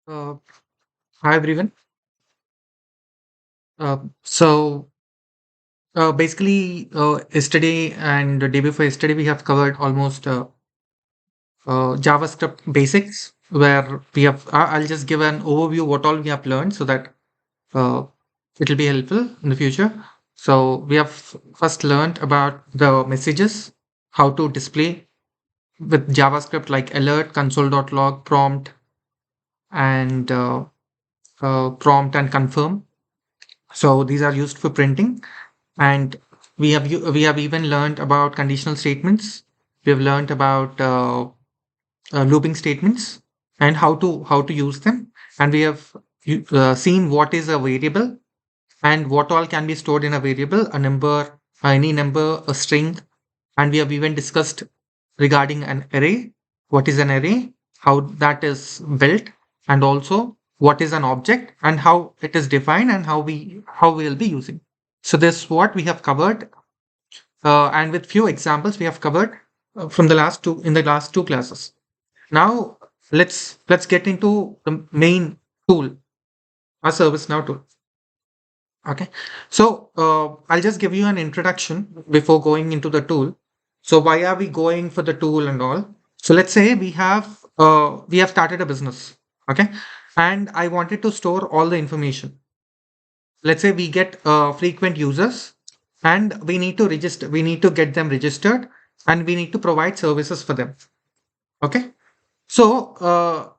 Uh, Hi everyone. So basically, yesterday and the day before yesterday, we have covered almost JavaScript basics, where we have. I'll just give an overview what all we have learned, so that uh, it will be helpful in the future. So we have first learned about the messages, how to display with JavaScript like alert, console.log, and prompt and confirm. So these are used for printing. And we have even learned about conditional statements. We have learned about looping statements and how to use them. And we have seen what is a variable and what all can be stored in a variable, a number, any number, a string. And we have even discussed regarding an array, what is an array, how that is built, and also what is an object and how it is defined and how we will be using. So this is what we have covered, and with few examples we have covered from the last two classes. Now let's get into the main tool, our ServiceNow tool. Okay, so I'll just give you an introduction before going into the tool. So why are we going for the tool and all? So let's say we have started a business, okay, and I wanted to store all the information. Let's say we get frequent users, and we need to get them registered, and we need to provide services for them. Okay, so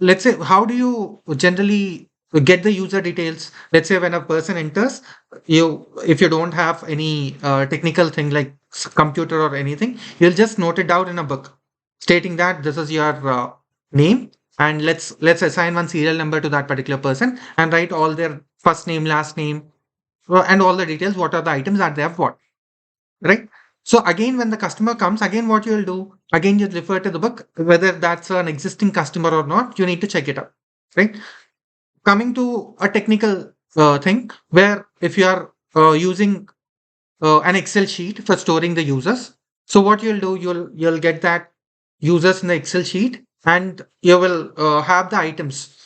let's say, how do you generally get the user details? Let's say when a person enters, if you don't have any technical thing like computer or anything, you'll just note it down in a book stating that this is your name, and let's assign one serial number to that particular person and write all their first name, last name, and all the details, what are the items that they have bought, right? So again, when the customer comes, again, what you'll do, again, you refer to the book, whether that's an existing customer or not, you need to check it out, right? Coming to a technical thing, where if you are using an Excel sheet for storing the users, so what you'll do, you'll get that users in the Excel sheet, and you will have the items.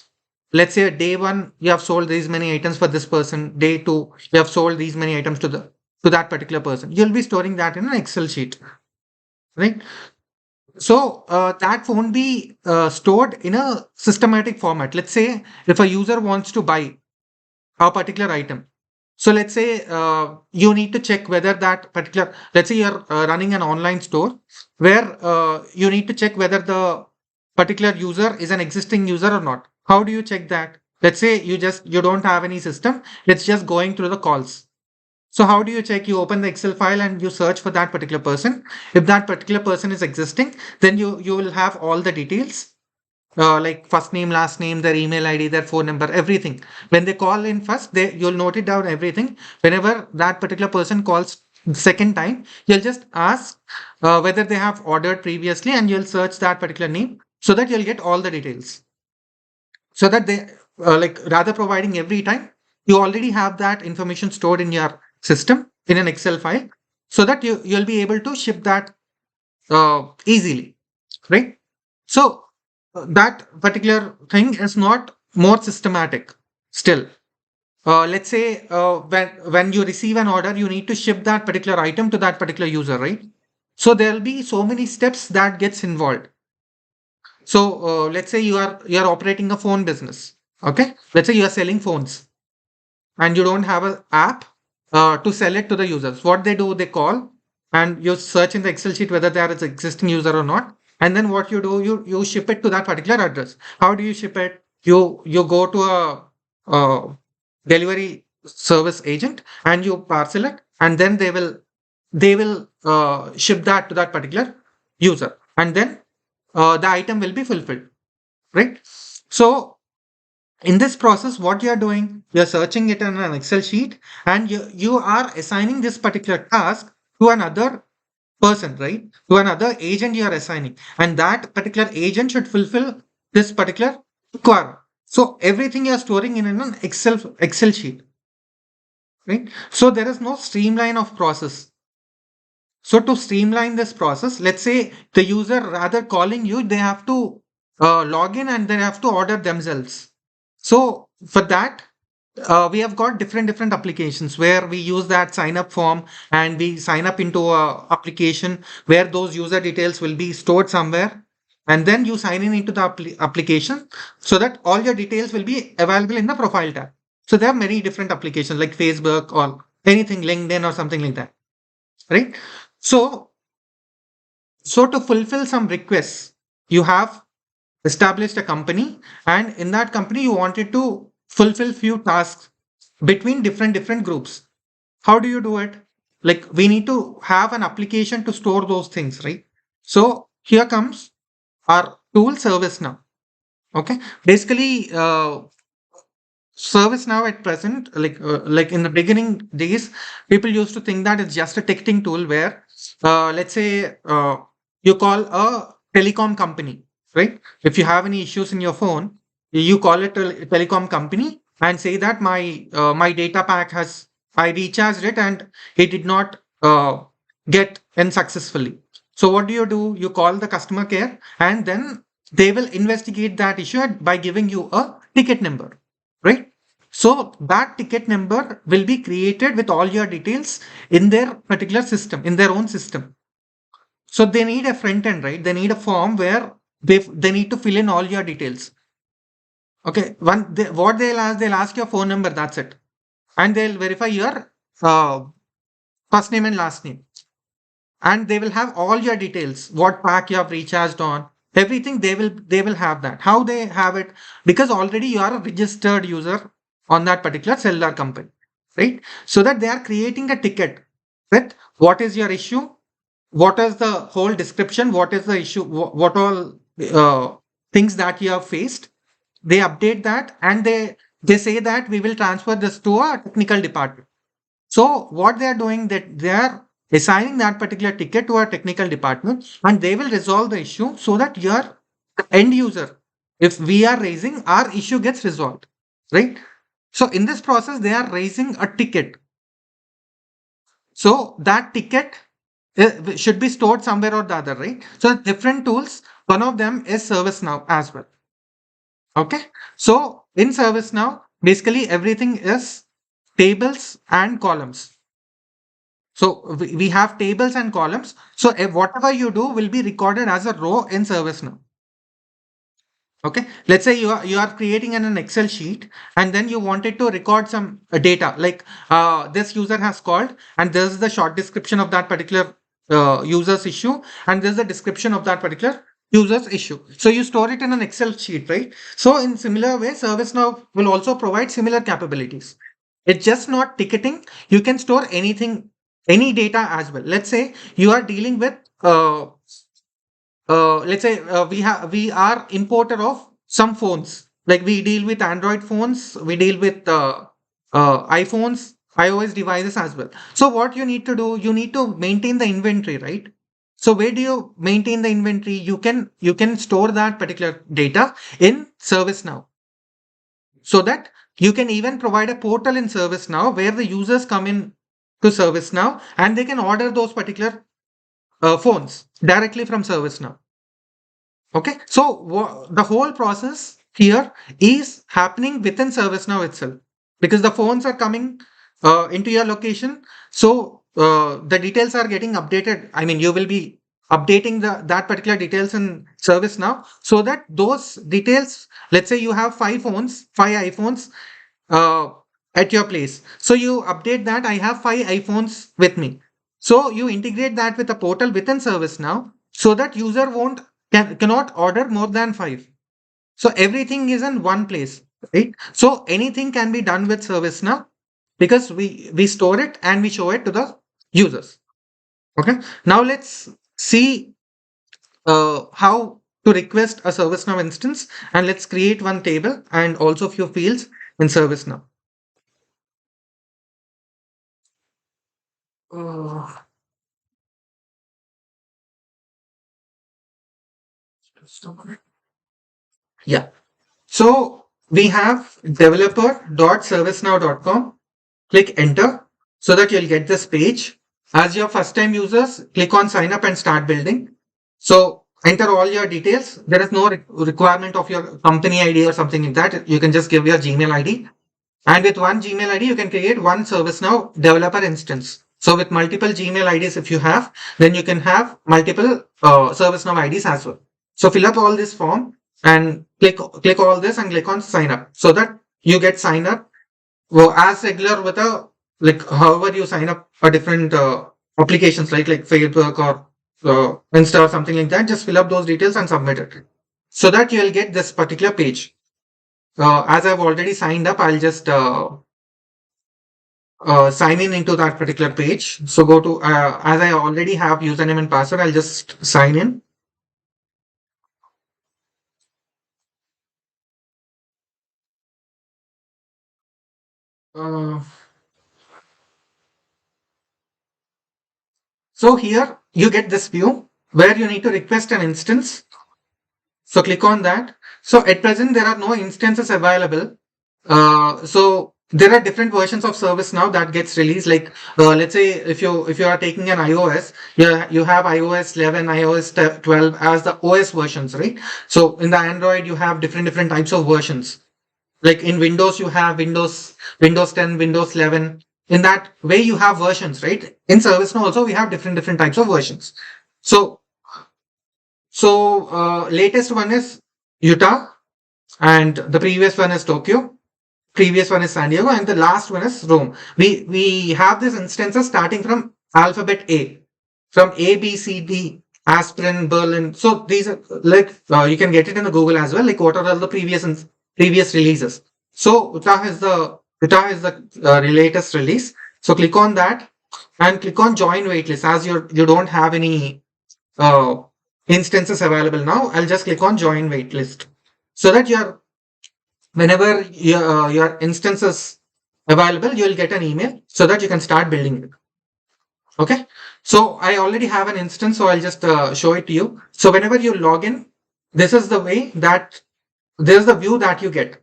Let's say day one, you have sold these many items for this person. Day two, you have sold these many items to that particular person. You'll be storing that in an Excel sheet, right? So that won't be stored in a systematic format. Let's say if a user wants to buy a particular item. So let's say you need to check whether that particular, let's say you're running an online store where you need to check whether the particular user is an existing user or not. How do you check that? Let's say you don't have any system. It's just going through the calls. So how do you check? You open the Excel file and you search for that particular person. If that particular person is existing, then you will have all the details, like first name, last name, their email ID, their phone number, everything. When they call in first, you'll note it down everything. Whenever that particular person calls the second time, you'll just ask whether they have ordered previously, and you'll search that particular name so that you'll get all the details. So that they like, rather providing every time, you already have that information stored in your system in an Excel file, so that you'll be able to ship that easily, right? So that particular thing is not more systematic still. Let's say when you receive an order, you need to ship that particular item to that particular user, right? So there'll be so many steps that gets involved. So let's say you are operating a phone business. Okay, let's say you are selling phones and you don't have an app to sell it to the users. What they do, they call, and you search in the Excel sheet whether there is an existing user or not. And then what you do, you ship it to that particular address. How do you ship it? You go to a delivery service agent and you parcel it, and then they will ship that to that particular user, and then the item will be fulfilled, right? So in this process, what you are doing, you are searching it in an Excel sheet, and you are assigning this particular task to another person, right? To another agent you are assigning, and that particular agent should fulfill this particular requirement. So everything you are storing in an Excel sheet, right? So there is no streamline of process. So to streamline this process, let's say the user, rather calling you, they have to log in and they have to order themselves. So for that, we have got different applications where we use that sign up form and we sign up into a application where those user details will be stored somewhere, and then you sign in into the application so that all your details will be available in the profile tab. So there are many different applications like Facebook or anything, LinkedIn or something like that, right? So to fulfill some requests, you have established a company, and in that company you wanted to fulfill few tasks between different groups. How do you do it? Like, we need to have an application to store those things, right? So here comes our tool ServiceNow. Okay, basically, ServiceNow at present, like in the beginning days, people used to think that it's just a ticketing tool where, let's say, you call a telecom company, right? If you have any issues in your phone, you call it a telecom company and say that my data pack has, I recharged it and it did not get in successfully. So what do? You call the customer care and then they will investigate that issue by giving you a ticket number, right? So that ticket number will be created with all your details in their particular system, in their own system. So they need a front end, right? They need a form where they need to fill in all your details. Okay, what they'll ask your phone number. That's it, and they'll verify your uh, first name and last name, and they will have all your details, what pack you have recharged on, everything. They will have that. How they have it? Because already you are a registered user on that particular cellular company, right? So that they are creating a ticket with what is your issue, what is the whole description, what is the issue, what all things that you have faced. They update that and they say that we will transfer this to a technical department. So what they are doing, that they are assigning that particular ticket to a technical department and they will resolve the issue so that your end user, if we are raising, our issue gets resolved, right? So in this process, they are raising a ticket. So that ticket should be stored somewhere or the other, right? So different tools, one of them is ServiceNow as well. Okay. So in ServiceNow, basically everything is tables and columns. So we have tables and columns. So whatever you do will be recorded as a row in ServiceNow. Okay. Let's say you are creating an Excel sheet and then you wanted to record some data like this user has called and this is the short description of that particular user's issue and this is the description of that particular user's issue. So you store it in an Excel sheet, right? So in similar way, ServiceNow will also provide similar capabilities. It's just not ticketing. You can store anything, any data as well. Let's say you are dealing with let's say we are importer of some phones, like we deal with Android phones, we deal with iPhones, iOS devices as well. So what you need to do, you need to maintain the inventory, right? So where do you maintain the inventory? You can store that particular data in ServiceNow, so that you can even provide a portal in ServiceNow where the users come in to ServiceNow and they can order those particular phones directly from ServiceNow. Okay, so the whole process here is happening within ServiceNow itself because the phones are coming into your location. So the details are getting updated. I mean, you will be updating that particular details in ServiceNow so that those details, let's say you have five phones, five iPhones uh, at your place. So you update that I have five iPhones with me. So you integrate that with a portal within ServiceNow so that user cannot order more than five. So everything is in one place, right? So anything can be done with ServiceNow because we store it and we show it to the users. Okay. Now let's see how to request a ServiceNow instance, and let's create one table and also few fields in ServiceNow. Uh, yeah. So we have developer.servicenow.com. Click enter so that you'll get this page. As your first time users, click on sign up and start building. So enter all your details. There is no requirement of your company ID or something like that. You can just give your Gmail ID. And with one Gmail ID, you can create one ServiceNow developer instance. So with multiple Gmail IDs, if you have, then you can have multiple ServiceNow IDs as well. So fill up all this form and click all this and click on sign up so that you get signed up as regular with a like however you sign up for different applications like Facebook or Insta or something like that. Just fill up those details and submit it so that you'll get this particular page. As I've already signed up, I'll just sign in into that particular page. So go to, as I already have username and password, I'll just sign in. Uh, so here you get this view where you need to request an instance. So click on that. So at present, there are no instances available. So there are different versions of ServiceNow that gets released. Like let's say if you are taking an iOS, you have iOS 11, iOS 12 as the OS versions, right? So in the Android, you have different types of versions. Like in Windows, you have Windows 10, Windows 11. In that way, you have versions, right? In ServiceNow also, we have different types of versions. So latest one is Utah, and the previous one is Tokyo. Previous one is San Diego, and the last one is Rome. We have these instances starting from alphabet A, from A, B, C, D, Aspirin, Berlin. So these are like you can get it in the Google as well. Like what are all the previous releases? So Utah is the latest release. So click on that and click on join waitlist. As you don't have any uh, instances available now, I'll just click on join waitlist so that whenever your instance is available, you will get an email so that you can start building it. Okay. So I already have an instance, so I'll just show it to you. So whenever you log in, this is the way that there's the view that you get.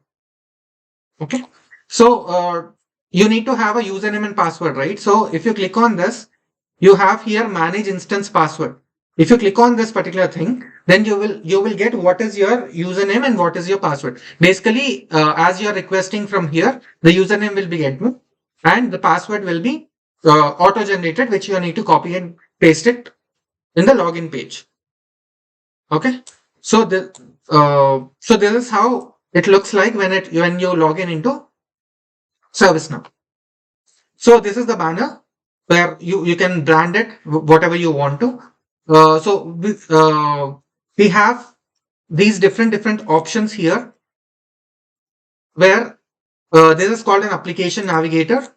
Okay. So you need to have a username and password, right? So if you click on this, you have here manage instance password. If you click on this particular thing, then you will get what is your username and what is your password. Basically, as you're requesting from here, the username will be admin and the password will be auto generated, which you need to copy and paste it in the login page. Okay. So this is how it looks like when you log in into ServiceNow. So this is the banner where you can brand it whatever you want to. We have these different options here where this is called an application navigator,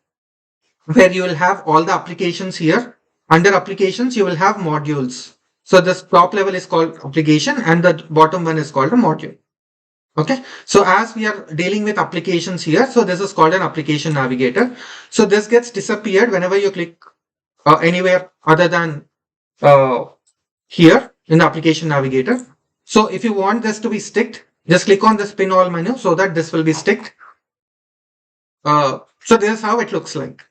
where you will have all the applications here. Under applications, you will have modules. So this top level is called application and the bottom one is called a module. Okay. So as we are dealing with applications here, so this is called an application navigator. So this gets disappeared whenever you click anywhere other than here in the application navigator. So if you want this to be sticked, just click on the spin all menu so that this will be sticked. So this is how it looks like.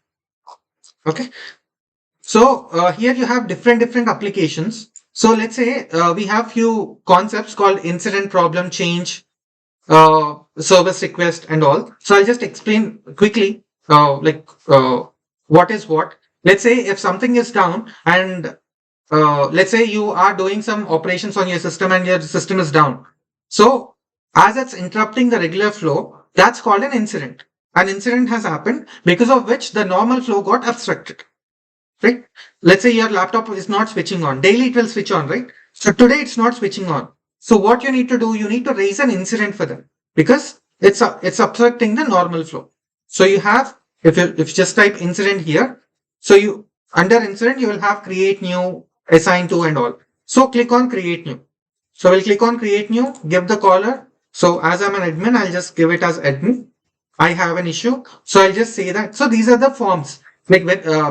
Okay. So here you have different applications. So let's say we have few concepts called incident, problem, change, service request and all. So I'll just explain quickly what is what. Let's say if something is down and let's say you are doing some operations on your system and your system is down. So as it's interrupting the regular flow, that's called an incident. An incident has happened because of which the normal flow got obstructed. Right? Let's say your laptop is not switching on. Daily it will switch on, right? So today it's not switching on. So what you need to do, you need to raise an incident for them because it's obstructing the normal flow. So you have, if you just type incident here, so you under incident you will have create new, assign to and all. So click on create new. So we'll click on create new, give the caller. So as I'm an admin, I'll just give it as admin. I have an issue. So I'll just say that. So these are the forms. Like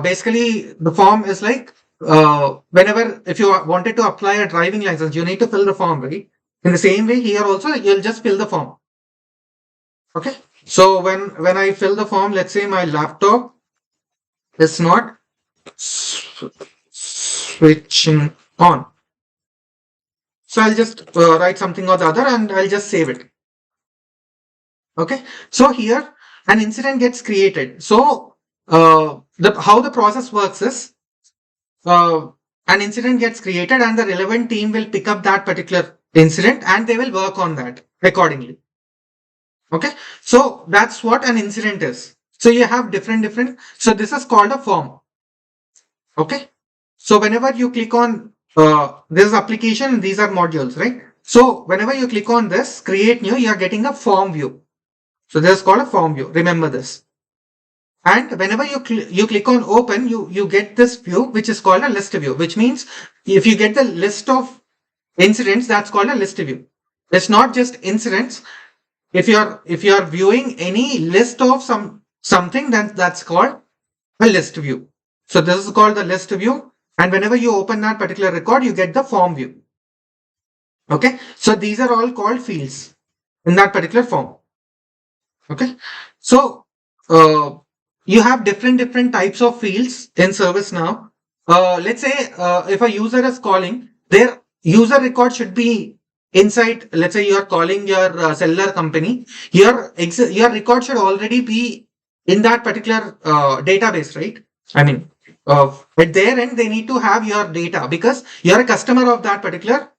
basically the form is like whenever if you wanted to apply a driving license, you need to fill the form, right? In the same way here also, you'll just fill the form. Okay. So when I fill the form, let's say my laptop is not switching on. So I'll just write something or the other and I'll just save it. Okay. So here an incident gets created. So how the process works is uh, an incident gets created and the relevant team will pick up that particular incident and they will work on that accordingly. Okay. So that's what an incident is. So you have different. So this is called a form. Okay. So whenever you click on this application, these are modules, right? So whenever you click on this, create new, you are getting a form view. So this is called a form view. Remember this. And whenever you click on open, you get this view, which is called a list view, which means if you get the list of incidents, that's called a list view. It's not just incidents. If you're viewing any list of something, then that's called a list view. So this is called the list view. And whenever you open that particular record, you get the form view. Okay. So these are all called fields in that particular form. Okay. So you have different types of fields in ServiceNow. Let's say if a user is calling, their user record should be inside. Let's say you are calling your cellular company. Your record should already be in that particular database, right? I mean, at their end, they need to have your data because you are a customer of that particular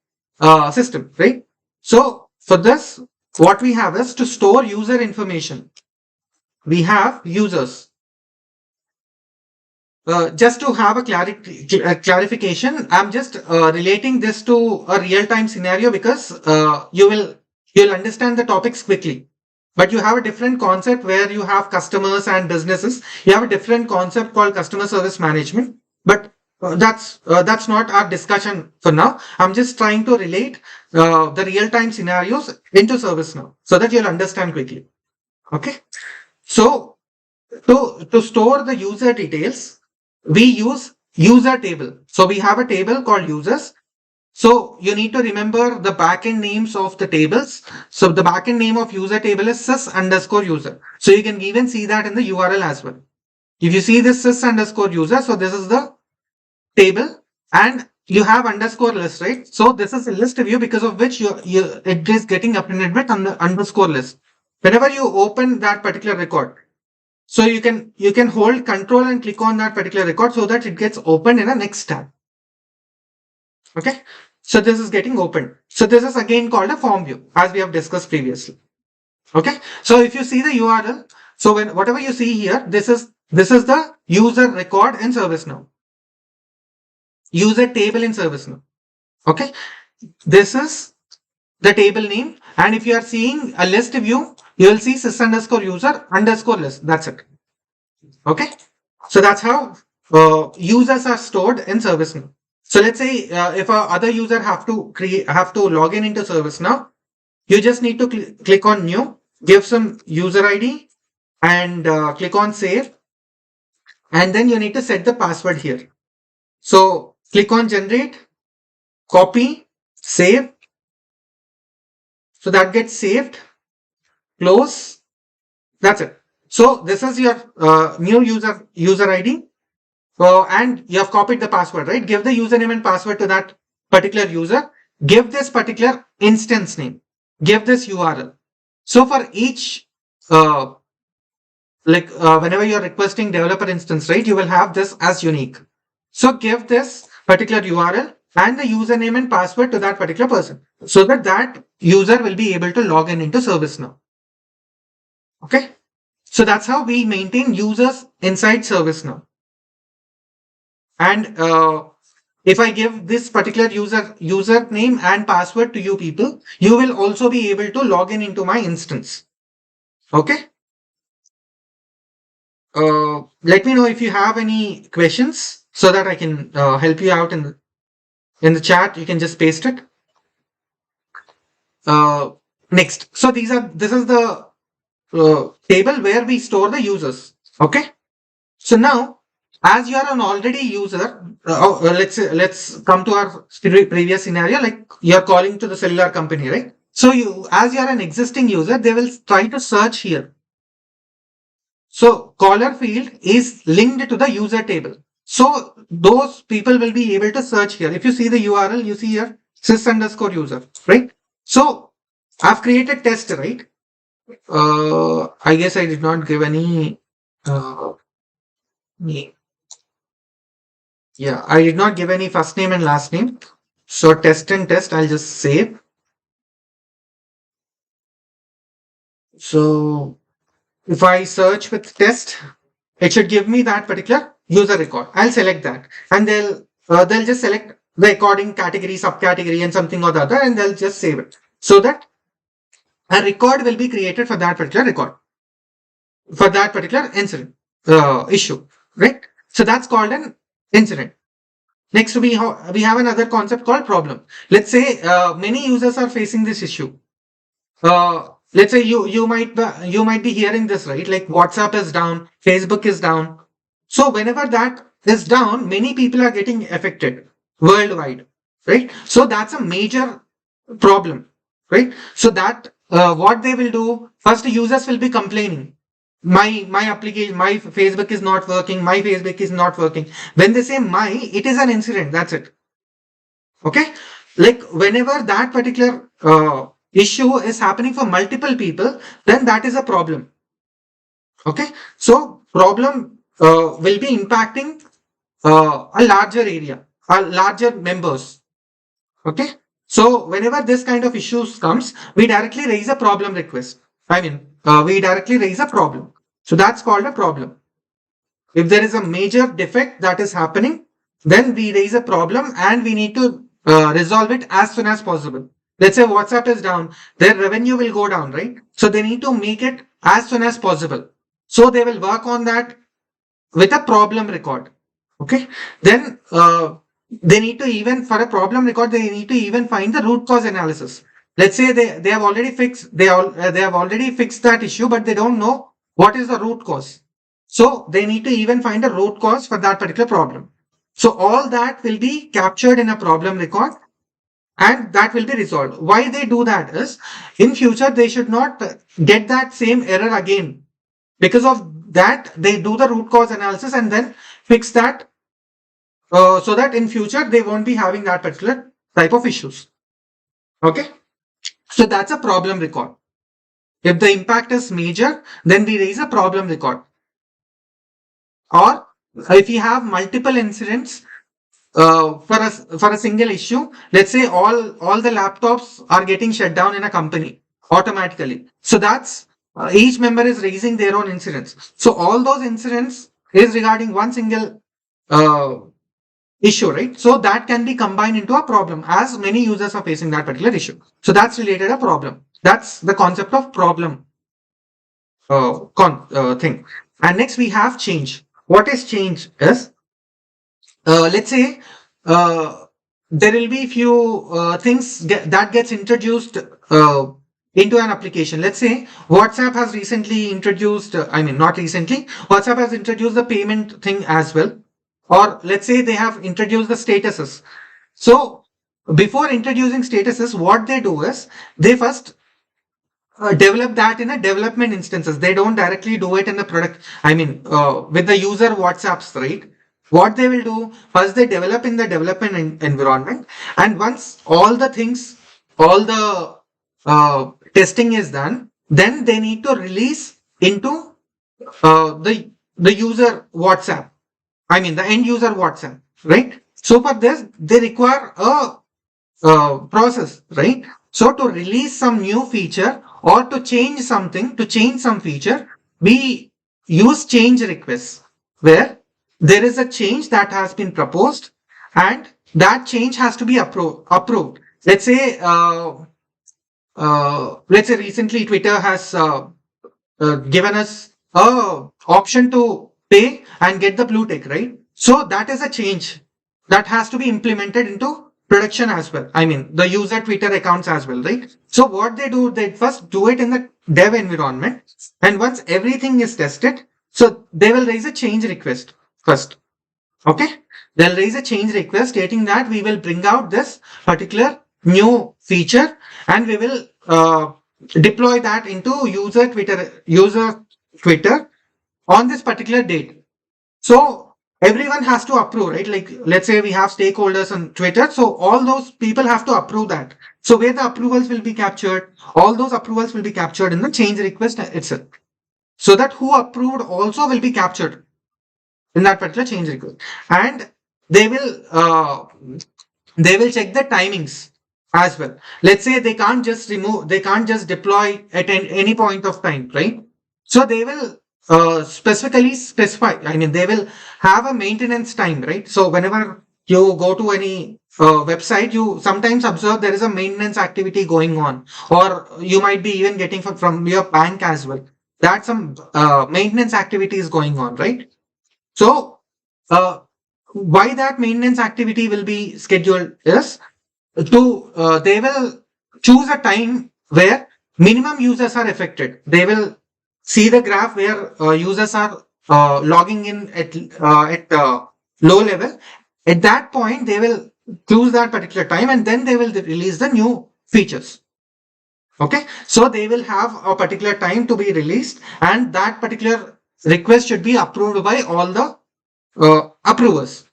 system, right? So for this, what we have is to store user information. We have users. Just to have a clarification, I'm just relating this to a real-time scenario because you'll understand the topics quickly. But you have a different concept where you have customers and businesses. You have a different concept called customer service management. But that's not our discussion for now. I'm just trying to relate the real-time scenarios into ServiceNow so that you'll understand quickly. Okay. So to store the user details, we use user table. So we have a table called users. So you need to remember the backend names of the tables. So the backend name of user table is sys_user. So you can even see that in the URL as well. If you see this sys_user, so this is the table and you have underscore list, right? So this is a list view because of which it is getting appended with underscore list. Whenever you open that particular record, so you can hold control and click on that particular record so that it gets opened in a next tab. Okay. So this is getting opened. So this is again called a form view as we have discussed previously. Okay. So if you see the URL, so whatever you see here, this is the user record in ServiceNow. User table in ServiceNow. Okay. This is the table name. And if you are seeing a list view, you will see sys_user_list. That's it. Okay. So that's how users are stored in ServiceNow. So let's say if a other user have to log in into ServiceNow, you just need to click on new, give some user ID and click on save. And then you need to set the password here. So click on generate, copy, save. So that gets saved, close. That's it. So this is your new user ID. And you have copied the password, right? Give the username and password to that particular user. Give this particular instance name. Give this URL. So for each, whenever you're requesting developer instance, right, you will have this as unique. So give this particular URL and the username and password to that particular person so that user will be able to log in into ServiceNow. Okay. So that's how we maintain users inside ServiceNow. And if I give this particular username and password to you people, you will also be able to log in into my instance. Okay. Let me know if you have any questions so that I can help you out in the chat. You can just paste it. Next. So this is the table where we store the users. Okay. So now, as you are an already user, let's come to our previous scenario. Like you are calling to the cellular company, right? So as you are an existing user, they will try to search here. So caller field is linked to the user table. So those people will be able to search here. If you see the URL, you see here sys_user, right? So I've created test, right? I guess I did not give any name. Yeah, I did not give any first name and last name. So test and test, I'll just save. So if I search with test, it should give me that particular user record. I'll select that, and they'll just select the according category, subcategory, and something or the other, and they'll just save it so that a record will be created for that particular record, for that particular incident issue, right? So that's called an incident. Next, we have another concept called problem. Let's say many users are facing this issue. Let's say you might be hearing this, right? Like WhatsApp is down, Facebook is down. So whenever that is down, many people are getting affected worldwide, right? So that's a major problem, right? So that what they will do first, users will be complaining. My application, my Facebook is not working. My Facebook is not working. When they say my, it is an incident. That's it. Okay, like whenever that particular issue is happening for multiple people, then that is a problem. Okay, so problem will be impacting a larger area, a larger members. Okay, so whenever this kind of issues comes, we directly raise a problem request. We directly raise a problem. So that's called a problem. If there is a major defect that is happening, then we raise a problem and we need to resolve it as soon as possible. Let's say WhatsApp is down, their revenue will go down, right? So they need to make it as soon as possible. So they will work on that with a problem record. Okay. Then they need to even, for a problem record, they need to even find the root cause analysis. Let's say they have already fixed, they have already fixed that issue, but they don't know what is the root cause. So they need to even find a root cause for that particular problem. So all that will be captured in a problem record and that will be resolved. Why they do that is in future they should not get that same error again. Because of that, they do the root cause analysis and then fix that so that in future they won't be having that particular type of issues. Okay. So that's a problem record. If the impact is major, then we raise a problem record. Or if you have multiple incidents for a single issue, let's say all the laptops are getting shut down in a company automatically. So that's each member is raising their own incidents. So all those incidents is regarding one single uh, issue, right? So that can be combined into a problem as many users are facing that particular issue. So that's related a problem. That's the concept of problem thing. And next we have change. What is change is, let's say uh, there will be few things that gets introduced into an application. Let's say WhatsApp has recently introduced, not recently, WhatsApp has introduced the payment thing as well. Or let's say they have introduced the statuses. So before introducing statuses, what they do is they first develop that in a development instances. They don't directly do it in the product. With the user WhatsApps, right? What they will do first, they develop in the development environment, and once all the things, all the testing is done, then they need to release into the user WhatsApp. The end user WhatsApp, right? So for this, they require a process, right? So to release some new feature or to change something, to change some feature, we use change requests where there is a change that has been proposed and that change has to be approved. Let's say recently Twitter has given us a option to pay and get the blue tick, right? So that is a change that has to be implemented into production as well. The user Twitter accounts as well, right? So what they do, they first do it in the dev environment, and once everything is tested, so they will raise a change request first. Okay, they'll raise a change request stating that we will bring out this particular new feature and we will deploy that into user Twitter on this particular date. So everyone has to approve, right? Like, let's say we have stakeholders on Twitter. So all those people have to approve that. So where the approvals will be captured, all those approvals will be captured in the change request itself. So that who approved also will be captured in that particular change request. And they will, they will check the timings as well. Let's say they can't just remove, they can't just deploy at any point of time, right? So they will specifically specify, I mean, they will have a maintenance time, right? So whenever you go to any website, you sometimes observe there is a maintenance activity going on, or you might be even getting from your bank as well. That some maintenance activity is going on, right? So uh, why that maintenance activity will be scheduled is to they will choose a time where minimum users are affected. They will see the graph where users are logging in at low level. At that point, they will choose that particular time, and then they will release the new features. Okay, so they will have a particular time to be released, and that particular request should be approved by all the approvers.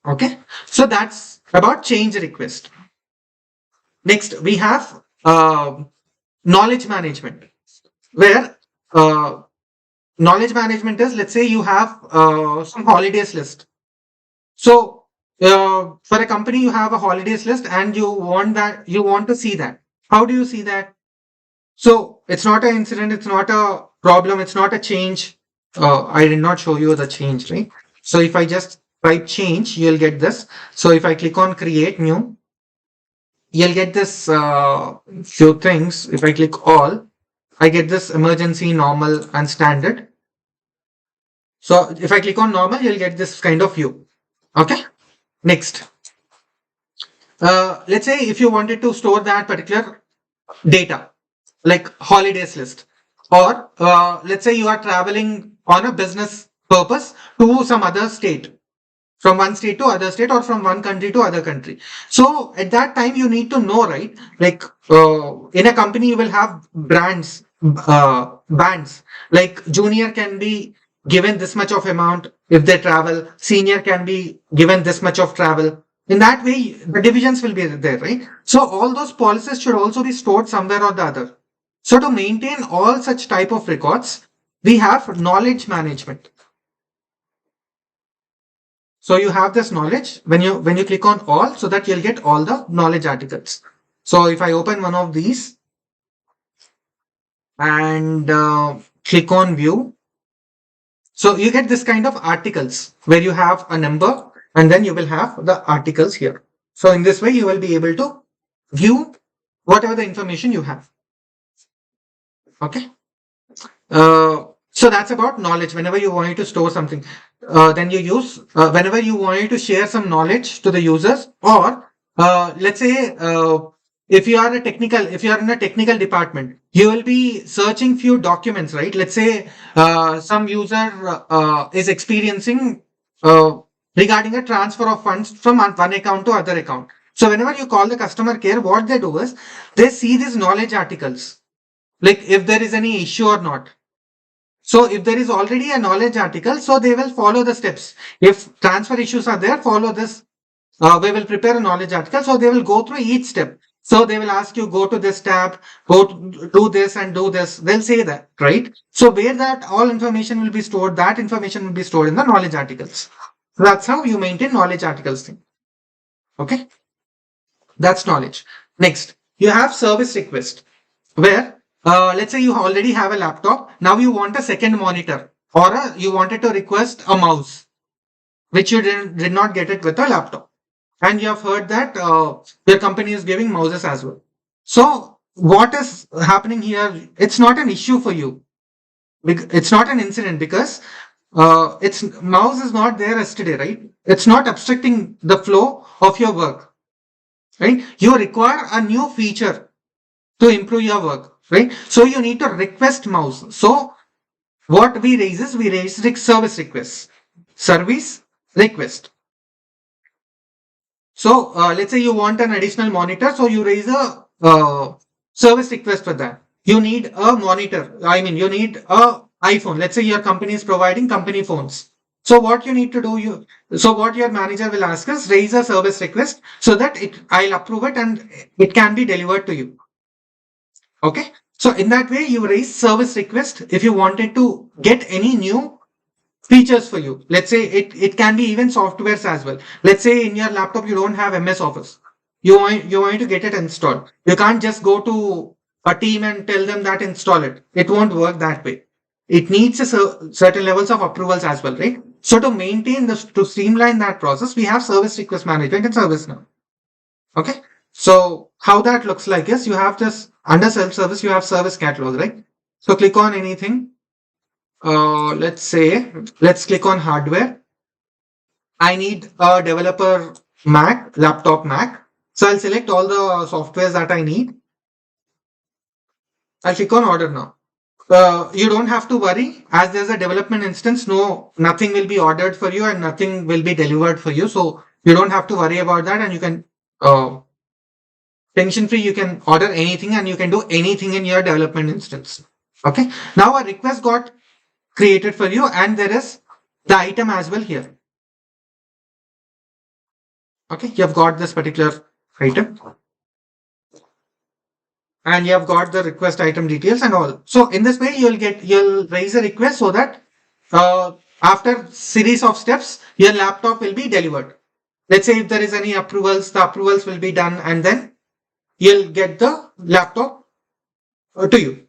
Okay, so that's about change request. Next, we have knowledge management, where uh, knowledge management is, let's say you have some holidays list. So for a company, you have a holidays list, and you want to see that. How do you see that? So it's not an incident, it's not a problem, it's not a change. I did not show you the change, right? So if I just type change, you'll get this. So if I click on create new, you'll get this few things. If I click all, I get this emergency, normal, and standard. So if I click on normal, you'll get this kind of view. Okay. Next, let's say if you wanted to store that particular data, like holidays list, or let's say you are traveling on a business purpose to some other state, from one state to other state, or from one country to other country. So at that time you need to know, right? Like in a company you will have bands, like junior can be given this much of amount if they travel, senior can be given this much of travel. In that way the divisions will be there, right? So all those policies should also be stored somewhere or the other. So to maintain all such type of records, we have knowledge management. So you have this knowledge when you click on all, so that you'll get all the knowledge articles. So if I open one of these and click on view, so you get this kind of articles where you have a number and then you will have the articles here. So in this way you will be able to view whatever the information you have. Okay. So that's about knowledge. Whenever you want to store something, then you use, whenever you want to share some knowledge to the users, or let's say if you are if you are in a technical department, you will be searching few documents, right? Let's say some user is experiencing regarding a transfer of funds from one account to other account. So whenever you call the customer care, what they do is they see these knowledge articles, like if there is any issue or not. So if there is already a knowledge article, so they will follow the steps. If transfer issues are there, follow this. We will prepare a knowledge article. So they will go through each step. So they will ask you, go to this tab, go to do this and do this. They'll say that, right? So where that all information will be stored, that information will be stored in the knowledge articles. So that's how you maintain knowledge articles thing. Okay. That's knowledge. Next, you have service request, where let's say you already have a laptop. Now you want a second monitor, or you wanted to request a mouse, which you did not get it with a laptop. And you have heard that your company is giving mouses as well. So what is happening here? It's not an issue for you. It's not an incident, because it's mouse is not there yesterday, right? It's not obstructing the flow of your work, right? You require a new feature to improve your work, right? So you need to request mouse. So what we raise is, we raise service requests, service request. So let's say you want an additional monitor, so you raise a service request for that. You need a monitor. I mean, you need a iPhone. Let's say your company is providing company phones. So what you need to do, so what your manager will ask is raise a service request so that I'll approve it and it can be delivered to you. Okay. So in that way, you raise service request if you wanted to get any new features for you. Let's say it can be even softwares as well. Let's say in your laptop you don't have MS Office. You want to get it installed. You can't just go to a team and tell them that install it. It won't work that way. It needs a certain levels of approvals as well, right? So to maintain this, to streamline that process, we have service request management and ServiceNow. Okay. So how that looks like is you have this under self-service, you have service catalog, right? So click on anything. Let's click on hardware. I need a developer Mac, laptop Mac. So I'll select all the softwares that I need. I'll click on order now. You don't have to worry as there's a development instance. No, nothing will be ordered for you and nothing will be delivered for you. So you don't have to worry about that and you can tension free. You can order anything and you can do anything in your development instance. Okay. Now a request got created for you and there is the item as well here. Okay, you have got this particular item and you have got the request item details and all. So in this way, you'll raise a request so that after series of steps, your laptop will be delivered. Let's say if there is any approvals, the approvals will be done and then you'll get the laptop to you.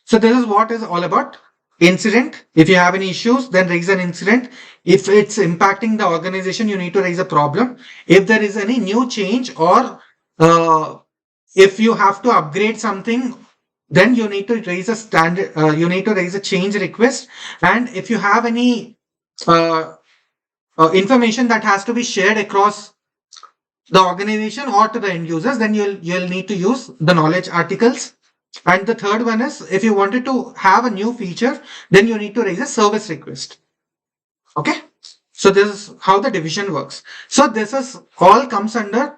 So this is what is all about. Incident. If you have any issues, then raise an incident. If it's impacting the organization, you need to raise a problem. If there is any new change or if you have to upgrade something, then you need to raise a standard. You need to raise a change request. And if you have any uh, information that has to be shared across the organization or to the end users, then you'll need to use the knowledge articles. And the third one is if you wanted to have a new feature, then you need to raise a service request. Okay. So this is how the division works. So this is all comes under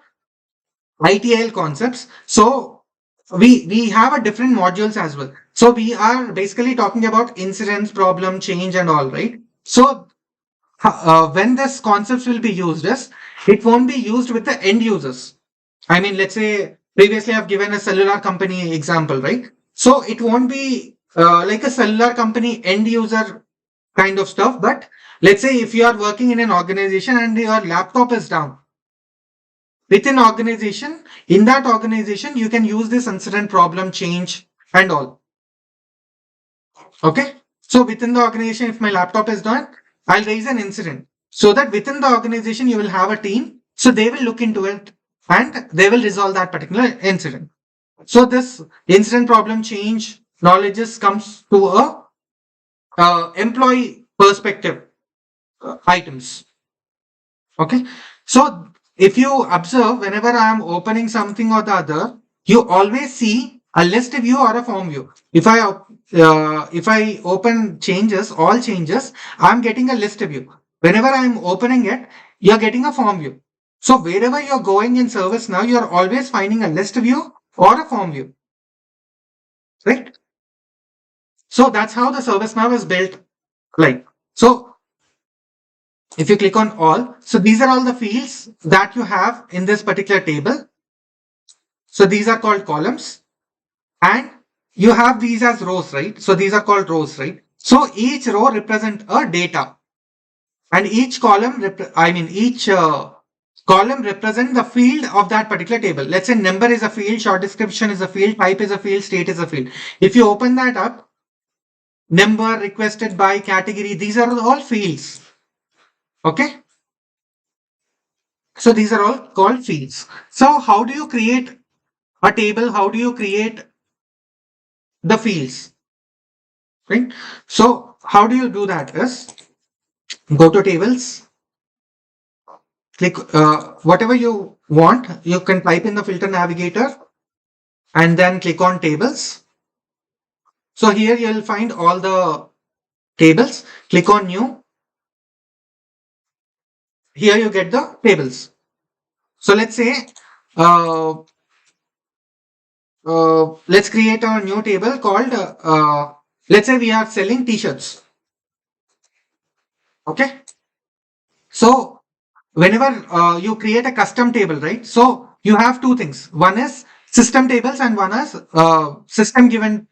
ITIL concepts. So we have a different modules as well. So we are basically talking about incidents, problem, change and all, right? So when this concepts will be used is it won't be used with the end users. I mean, let's say previously I've given a cellular company example, right? So it won't be like a cellular company end user kind of stuff. But let's say if you are working in an organization and your laptop is down within organization, in that organization, you can use this incident, problem, change and all. Okay. So within the organization, if my laptop is down, I'll raise an incident so that within the organization, you will have a team. So they will look into it and they will resolve that particular incident. So this incident, problem, change knowledge comes to a employee perspective items. Okay. So if you observe, whenever I am opening something or the other, you always see a list view or a form view. If I open changes, all changes, I'm getting a list view. Whenever I'm opening it, you're getting a form view. So wherever you're going in ServiceNow, you're always finding a list view or a form view. Right? So that's how the ServiceNow is built. Like, so if you click on all, so these are all the fields that you have in this particular table. So these are called columns and you have these as rows, right? So these are called rows, right? So each row represents a data and each column, each column represents the field of that particular table. Let's say number is a field, short description is a field, type is a field, state is a field. If you open that up, number, requested by, category, these are all fields. Okay. So these are all called fields. So how do you create a table? How do you create the fields? Right. So how do you do that is go to tables, click whatever you want. You can type in the filter navigator and then click on tables. So here you'll find all the tables. Click on new. Here you get the tables. So let's say uh, let's create a new table called let's say we are selling t-shirts. Okay. So whenever you create a custom table, right? So you have two things. One is system tables and one is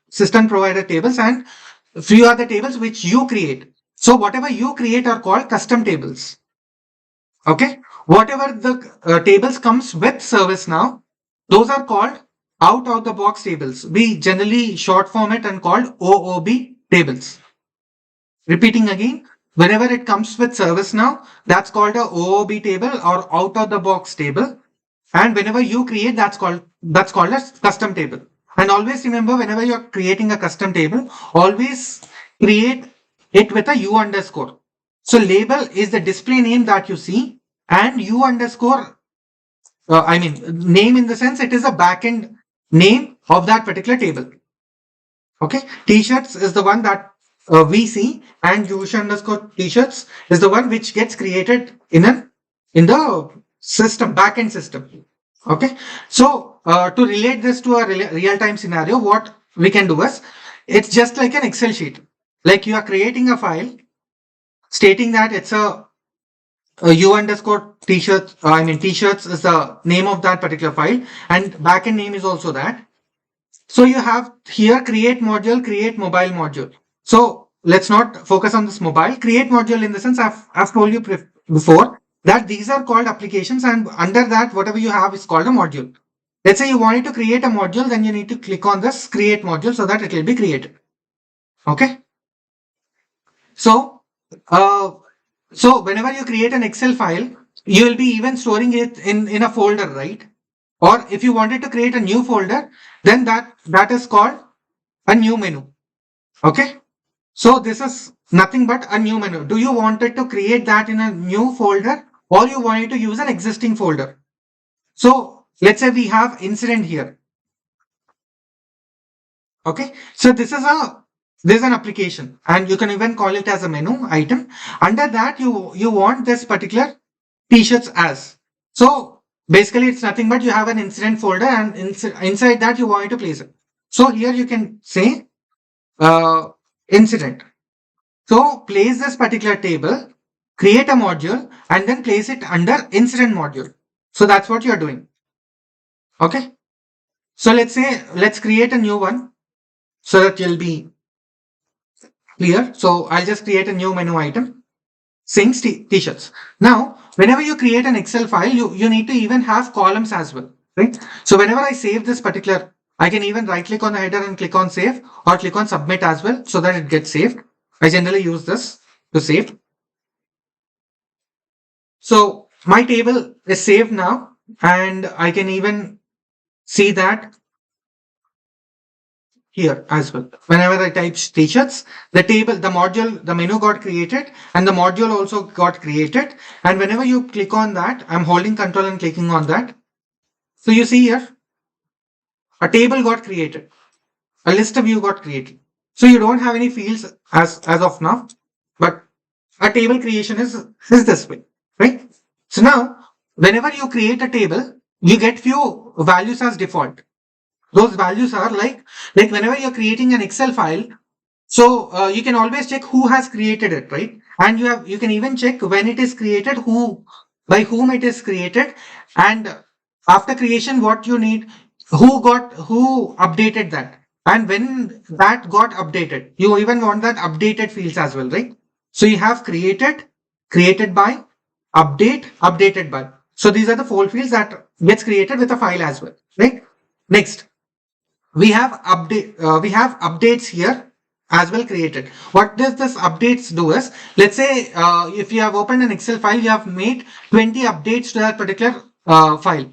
system provided tables, and few are the tables which you create. So whatever you create are called custom tables. Okay. Whatever the tables comes with ServiceNow, those are called out of the box tables. We generally short form it and called OOB tables. Repeating again, whenever it comes with ServiceNow, that's called a OOB table or out of the box table. And whenever you create, that's called a custom table. And always remember, whenever you're creating a custom table, always create it with a U underscore. So label is the display name that you see, and U underscore, I mean, name in the sense it is a backend name of that particular table. Okay, t-shirts is the one that we see, and user underscore t-shirts is the one which gets created in the system, backend system. Okay, so to relate this to a real-time scenario, what we can do is, it's just like an Excel sheet. Like you are creating a file stating that it's a U underscore t-shirt. I mean, t-shirts is the name of that particular file, and backend name is also that. So you have here create module, create mobile module. So let's not focus on this mobile. Create module in the sense I've told you before that these are called applications, and under that whatever you have is called a module. Let's say you wanted to create a module, then you need to click on this create module so that it will be created. Okay. So, uh, so whenever you create an Excel file, you will be even storing it in a folder, right? Or if you wanted to create a new folder, then that is called a new menu. Okay. So this is nothing but a new menu. Do you wanted to create that in a new folder, or you wanted to use an existing folder? So let's say we have incident here. Okay. So this is an application, and you can even call it as a menu item. Under that, you want this particular t-shirts as. So basically it's nothing but you have an incident folder, and inside that you want to place it. So here you can say incident. So place this particular table, create a module, and then place it under incident module. So that's what you're doing. Okay. So let's create a new one so that you'll be clear. So I'll just create a new menu item, sinks t-shirts. Now, whenever you create an Excel file, you need to even have columns as well, right? So whenever I save this particular, I can even right click on the header and click on save, or click on submit as well so that it gets saved. I generally use this to save. So my table is saved now, and I can even see that here as well. Whenever I type t-shirts, the table, the module, the menu got created, and the module also got created. And whenever you click on that, I'm holding control and clicking on that. So you see here, a table got created, a list view got created. So you don't have any fields as of now, but a table creation is this way, right? So now, whenever you create a table, you get few values as default. Those values are like whenever you're creating an Excel file, so you can always check who has created it, right? And you can even check when it is created, by whom it is created, and after creation what you need, who updated that, and when that got updated. You even want that updated fields as well, right? So you have created by, update, updated by. So these are the four fields that gets created with a file as well, right? Next, we have updates here as well created. What does this updates do is, let's say if you have opened an Excel file, you have made 20 updates to that particular file.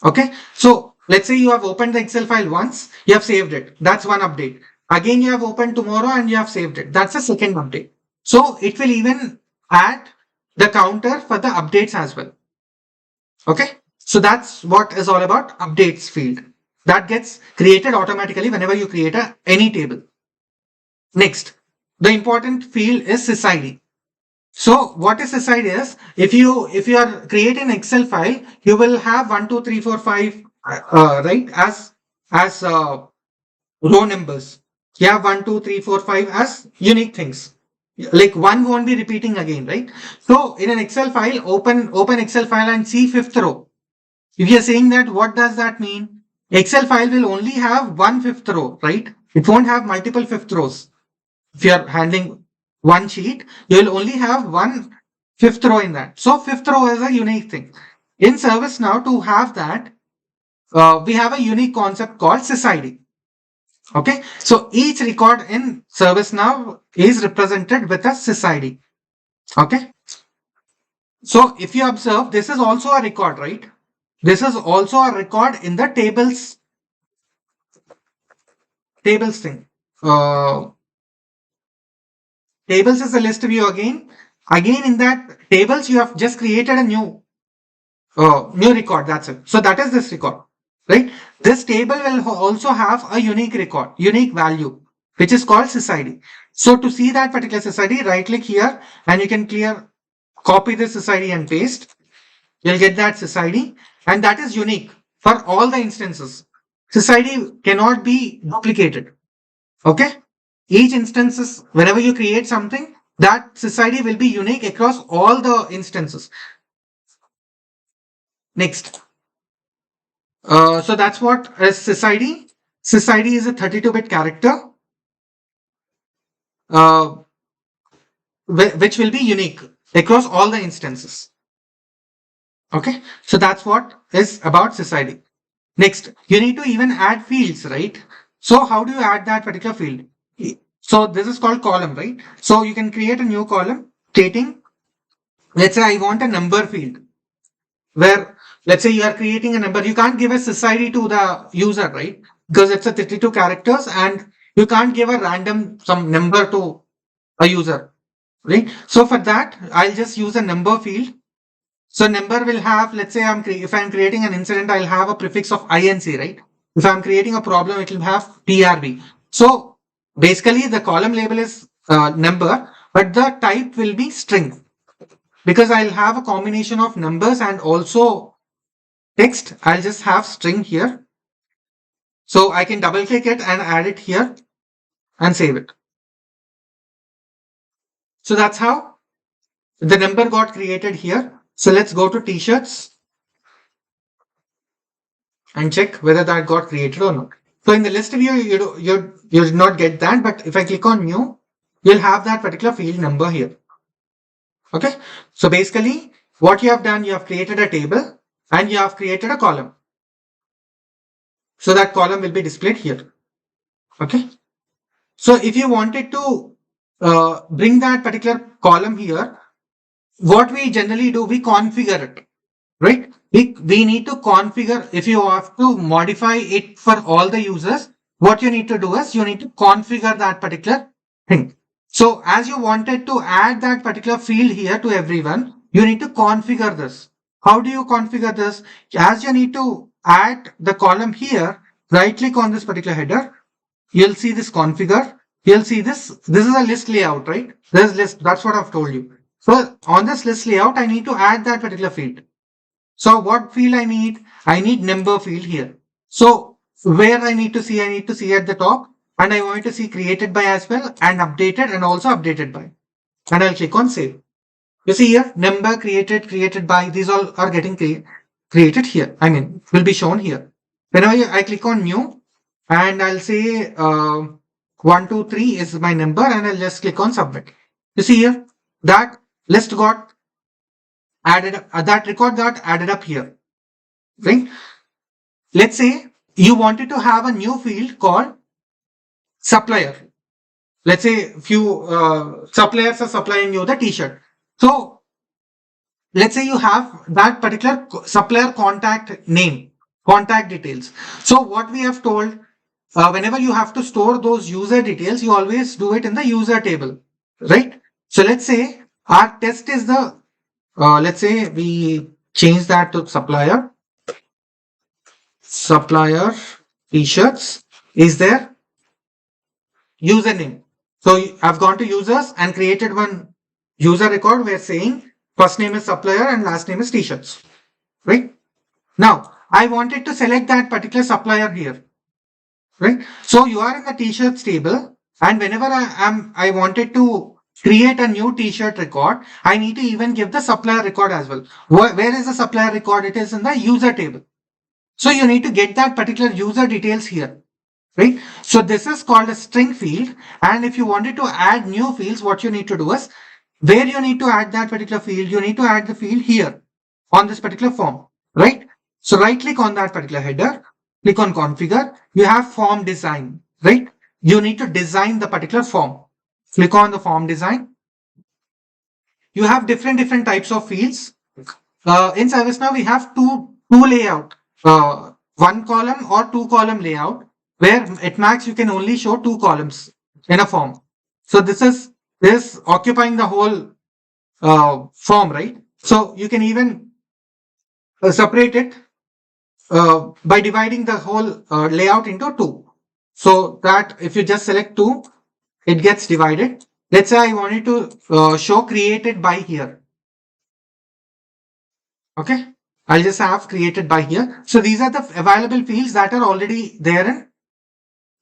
Okay, so let's say you have opened the Excel file once, you have saved it, that's one update. Again you have opened tomorrow and you have saved it, that's the second update. So it will even add the counter for the updates as well. Okay, so that's what is all about updates field. That gets created automatically whenever you create any table. Next, the important field is sysid. So what is sysid is, if you are creating an Excel file, you will have 1, 2, 3, 4, 5, right, as row numbers. You have 1, 2, 3, 4, 5 as unique things. Like one won't be repeating again, right? So in an Excel file, open Excel file and see fifth row. If you're saying that, what does that mean? Excel file will only have one fifth row, right? It won't have multiple fifth rows. If you're handling one sheet, you will only have one fifth row in that. So fifth row is a unique thing. In ServiceNow, to have that, we have a unique concept called SysID. Okay, so each record in ServiceNow is represented with a SysID. Okay, so if you observe, this is also a record, right? This is also a record in the tables thing. Uh, Tables is a list view again. Again, in that tables, you have just created a new record. That's it. So that is this record, right? This table will also have a unique record, unique value, which is called SysID. So to see that particular SysID, right click here and you can copy this SysID and paste. You'll get that SysID, and that is unique for all the instances. SysID cannot be duplicated. Okay. Each instances, whenever you create something, that SysID will be unique across all the instances. Next. So that's what is SysID. SysID is a 32-bit character, uh, which will be unique across all the instances. Okay, so that's what is about SysID. Next, you need to even add fields, right? So how do you add that particular field? So this is called column, right? So you can create a new column stating, let's say I want a number field, where let's say you are creating a number. You can't give a SysID to the user, right? Because it's a 32 characters and you can't give a random some number to a user, right? So for that, I'll just use a number field. So number will have, let's say if I'm creating an incident, I'll have a prefix of INC, right? If I'm creating a problem, it will have PRB. So basically the column label is number, but the type will be string, because I'll have a combination of numbers and also text. I'll just have string here. So I can double click it and add it here and save it. So that's how the number got created here. So let's go to t-shirts and check whether that got created or not. So in the list view, you did not get that, but if I click on new, you'll have that particular field number here. Okay. So basically what you have done, you have created a table and you have created a column. So that column will be displayed here. Okay. So if you wanted to bring that particular column here, what we generally do, we configure it, right? We need to configure. If you have to modify it for all the users, what you need to do is you need to configure that particular thing. So as you wanted to add that particular field here to everyone, you need to configure this. How do you configure this? As you need to add the column here, right click on this particular header. You'll see this configure. You'll see this. This is a list layout, right? This list. That's what I've told you. So on this list layout, I need to add that particular field. So what field I need? I need number field here. So where I need to see at the top, and I want to see created by as well, and updated, and also updated by. And I'll click on save. You see here, number created by, these all are getting created here. I mean, will be shown here. Whenever I click on new, and I'll say 1, 2, 3 is my number, and I'll just click on submit. You see here, that list got added, that record got added up here, right? Let's say you wanted to have a new field called supplier. Let's say few suppliers are supplying you the t-shirt. So let's say you have that particular supplier contact name, contact details. So what we have told, whenever you have to store those user details, you always do it in the user table, right? So let's say our test is the, let's say we change that to supplier t-shirts is their username. So I've gone to users and created one user record where saying first name is supplier and last name is t-shirts, right? Now I wanted to select that particular supplier here, right? So you are in the t-shirts table, and whenever I wanted to create a new t-shirt record, I need to even give the supplier record as well. Where is the supplier record? It is in the user table. So you need to get that particular user details here, right? So this is called a string field. And if you wanted to add new fields, what you need to do is, where you need to add that particular field, you need to add the field here on this particular form, right? So right click on that particular header, click on configure, you have form design, right? You need to design the particular form. Click on the form design. You have different types of fields. In ServiceNow, we have two layout, one column or two column layout, where at max you can only show two columns in a form. So this is occupying the whole form, right? So you can even separate it by dividing the whole layout into two. So that if you just select two, it gets divided. Let's say I wanted to show created by here. Okay, I'll just have created by here. So these are the available fields that are already there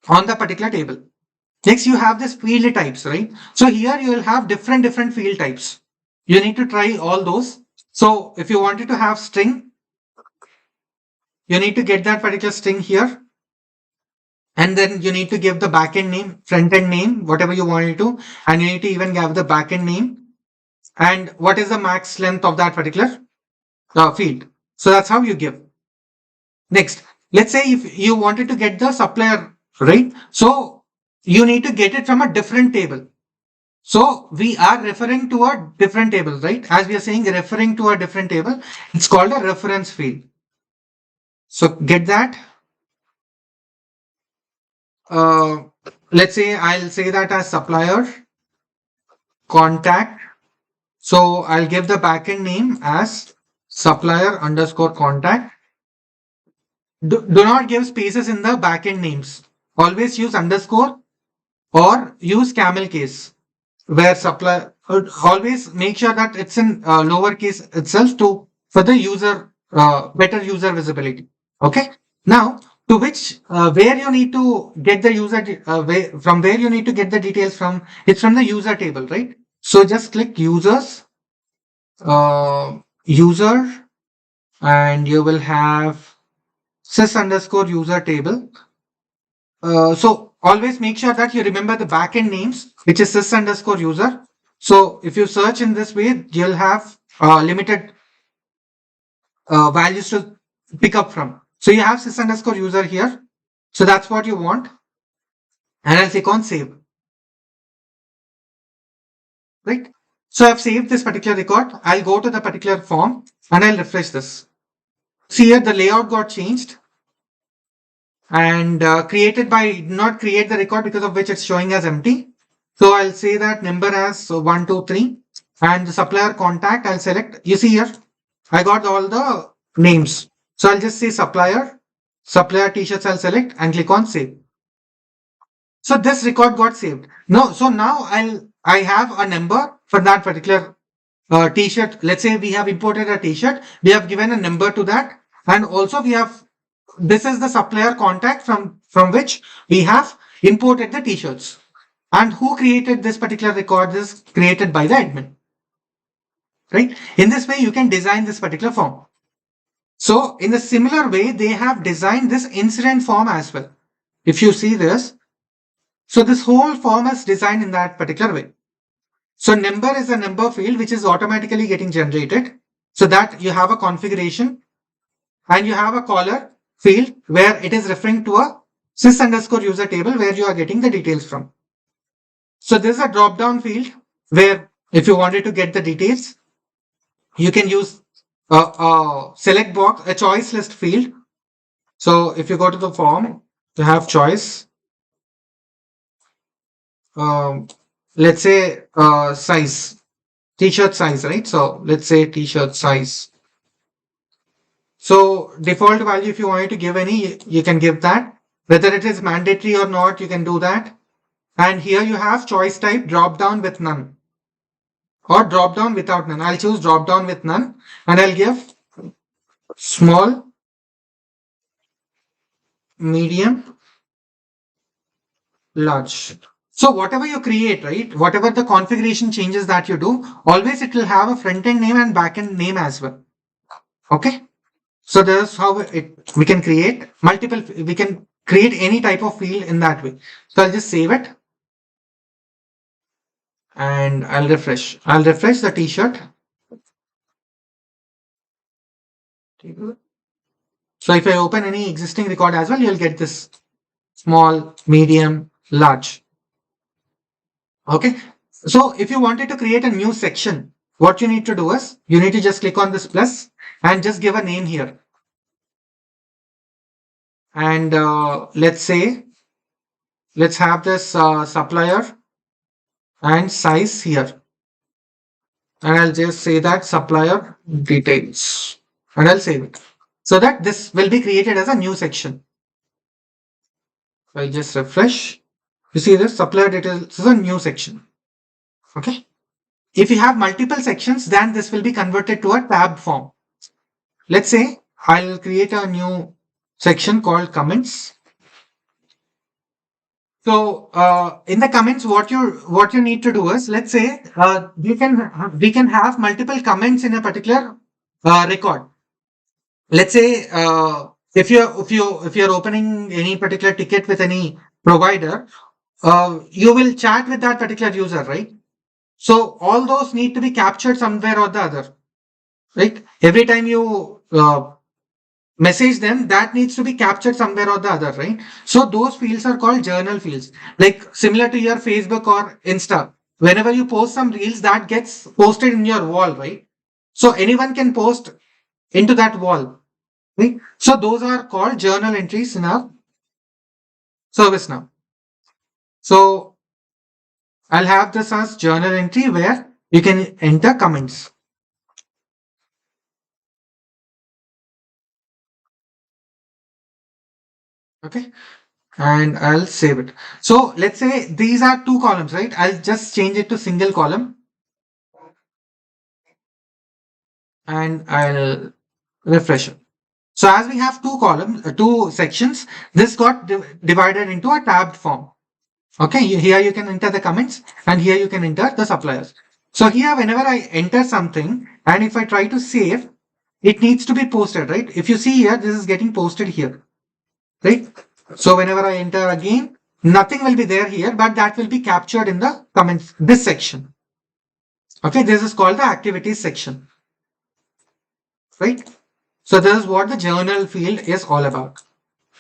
on the particular table. Next, you have this field types, right? So here you will have different field types. You need to try all those. So if you wanted to have string, you need to get that particular string here. And then you need to give the backend name, front end name, whatever you want it to. And you need to even give the backend name. And what is the max length of that particular field. So that's how you give. Next, let's say if you wanted to get the supplier, right? So you need to get it from a different table. So we are referring to a different table, right? As we are saying, referring to a different table, it's called a reference field. So get that. Uh, let's say I'll say that as supplier contact. So I'll give the backend name as supplier underscore contact. Do not give spaces in the backend names. Always use underscore or use camel case where supplier. Always make sure that it's in lowercase itself to for the user better user visibility. Okay. Now to which where you need to get the user from where you need to get the details from. It's from the user table, right? So just click users, user, and you will have sys underscore user table. So always make sure that you remember the backend names, which is sys underscore user. So if you search in this way, you'll have limited values to pick up from. So you have sys underscore user here. So that's what you want. And I'll click on save. Right. So I've saved this particular record. I'll go to the particular form and I'll refresh this. See here, the layout got changed and created by not create the record because of which it's showing as empty. So I'll say that number as 1, 2, 3 and the supplier contact I'll select. You see here, I got all the names. So I'll just say supplier t-shirts I'll select and click on save. So this record got saved. No, so now I have a number for that particular t-shirt. Let's say we have imported a t-shirt. We have given a number to that. And also we have, this is the supplier contact from which we have imported the t-shirts. And who created this particular record is created by the admin. Right? In this way, you can design this particular form. So in a similar way, they have designed this incident form as well. If you see this, so this whole form is designed in that particular way. So number is a number field which is automatically getting generated. So that you have a configuration and you have a caller field where it is referring to a sys underscore user table where you are getting the details from. So this is a drop down field where if you wanted to get the details, you can use a select box, a choice list field. So if you go to the form, you have choice. Let's say size, t-shirt size, right? So let's say t-shirt size. So default value, if you wanted to give any, you can give that. Whether it is mandatory or not, you can do that. And here you have choice type drop down with none or drop down without none. I'll choose drop down with none and I'll give small, medium, large. So whatever you create, right, whatever the configuration changes that you do, always it will have a front end name and back end name as well. Okay. So that's how we can create multiple, we can create any type of field in that way. So I'll just save it and I'll refresh. I'll refresh the t-shirt. So if I open any existing record as well, you'll get this small, medium, large. Okay. So if you wanted to create a new section, what you need to do is you need to just click on this plus and just give a name here. And let's say, let's have this supplier and size here. And I'll just say that supplier details and I'll save it. So that this will be created as a new section. I'll just refresh. You see this supplier details is a new section. Okay. If you have multiple sections, then this will be converted to a tab form. Let's say I'll create a new section called comments. So in the comments, what you need to do is, let's say we can have multiple comments in a particular record. Let's say if you're opening any particular ticket with any provider, you will chat with that particular user, right? So all those need to be captured somewhere or the other, right? Every time you message them, that needs to be captured somewhere or the other, right? So those fields are called journal fields, like similar to your Facebook or Insta. Whenever you post some reels, that gets posted in your wall, right? So anyone can post into that wall, right? So those are called journal entries in our ServiceNow. So I'll have this as journal entry where you can enter comments. Okay. And I'll save it. So let's say these are two columns, right? I'll just change it to single column and I'll refresh it. So as we have two columns, two sections, this got divided into a tabbed form. Okay, here you can enter the comments and here you can enter the suppliers. So here, whenever I enter something and if I try to save, it needs to be posted, right? If you see here, this is getting posted here, right? So whenever I enter again, nothing will be there here, but that will be captured in the comments, this section. Okay, this is called the activities section, right? So this is what the journal field is all about.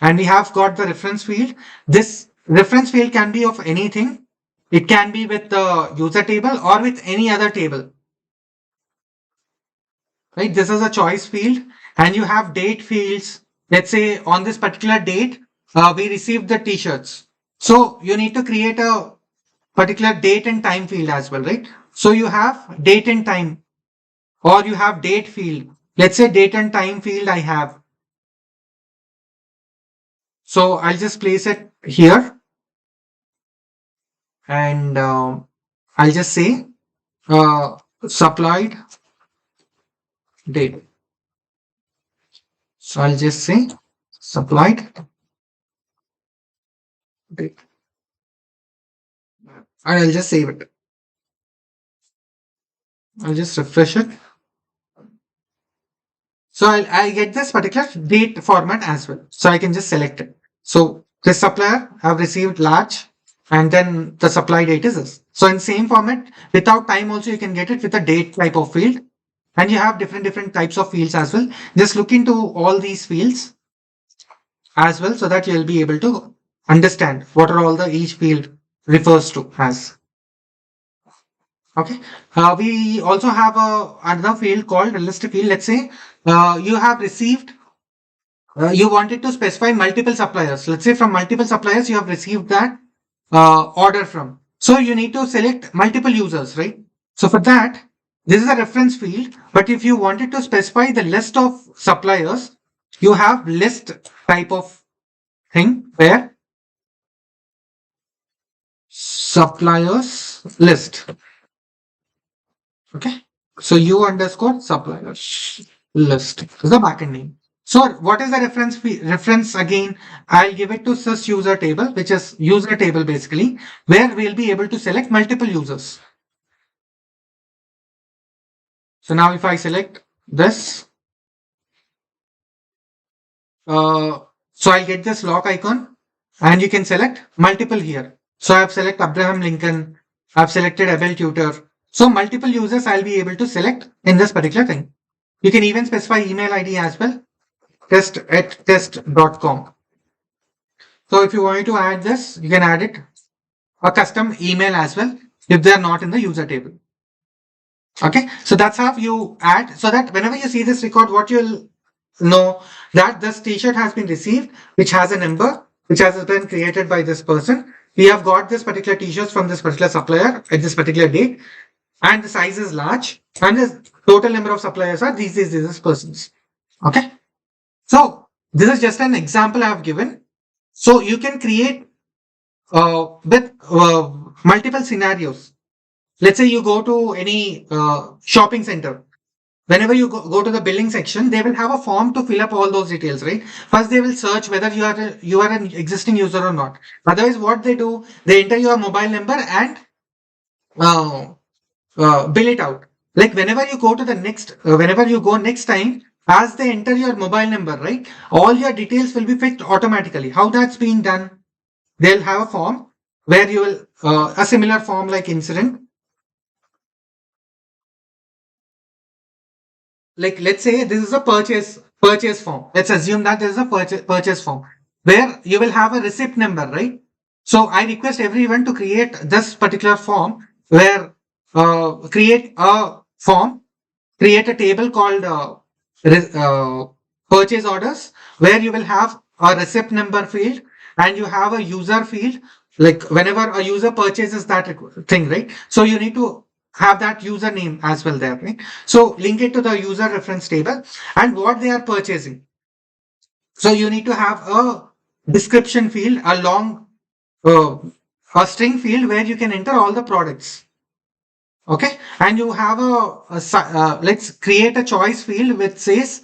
And we have got the reference field. This reference field can be of anything. It can be with the user table or with any other table, right? This is a choice field and you have date fields. Let's say on this particular date, we received the t-shirts. So you need to create a particular date and time field as well, right? So you have date and time or you have date field. Let's say date and time field I have. So I'll just place it here and I'll just say supplied date. So I'll just say supplied date and I'll just save it. I'll just refresh it. So I'll get this particular date format as well. So I can just select it. So this supplier have received large and then the supply date is this. So in same format, without time also you can get it with a date type of field. And you have different types of fields as well. Just look into all these fields as well so that you'll be able to understand what are all the each field refers to as. Okay. We also have another field called list field. Let's say you have received, you wanted to specify multiple suppliers. Let's say from multiple suppliers you have received that order from. So you need to select multiple users, right? So for that, this is a reference field. But if you wanted to specify the list of suppliers, you have list type of thing where suppliers list. Okay. So u underscore suppliers list is the backend name. So what is the reference again? I'll give it to sys user table, which is user table basically, where we'll be able to select multiple users. So now if I select this, so I'll get this lock icon and you can select multiple here. So I've selected Abraham Lincoln. I've selected Abel Tutor. So multiple users I'll be able to select in this particular thing. You can even specify email ID as well, test@test.com. So if you want to add this, you can add it a custom email as well if they are not in the user table. Okay, so that's how you add, so that whenever you see this record, what you'll know that this t-shirt has been received, which has a number, which has been created by this person. We have got this particular t-shirt from this particular supplier at this particular date, and the size is large, and the total number of suppliers are these persons. Okay, so this is just an example I have given. So you can create with multiple scenarios. Let's say you go to any shopping center. Whenever you go to the billing section, they will have a form to fill up all those details, right? First, they will search whether you are an existing user or not. Otherwise, what they do, they enter your mobile number and uh, bill it out. Like whenever you go to the next, whenever you go next time, as they enter your mobile number, right, all your details will be fixed automatically. How that's being done? They'll have a form where you will a similar form like incident. Like let's say this is a purchase form. Let's assume that this is a purchase form where you will have a receipt number, right? So I request everyone to create this particular form where create a form, create a table called purchase orders, where you will have a receipt number field and you have a user field. Like whenever a user purchases that thing, right? So you need to have that username as well there, right? So link it to the user reference table and what they are purchasing. So you need to have a description field, a long, uh, a string field where you can enter all the products. Okay, and you have let's create a choice field which says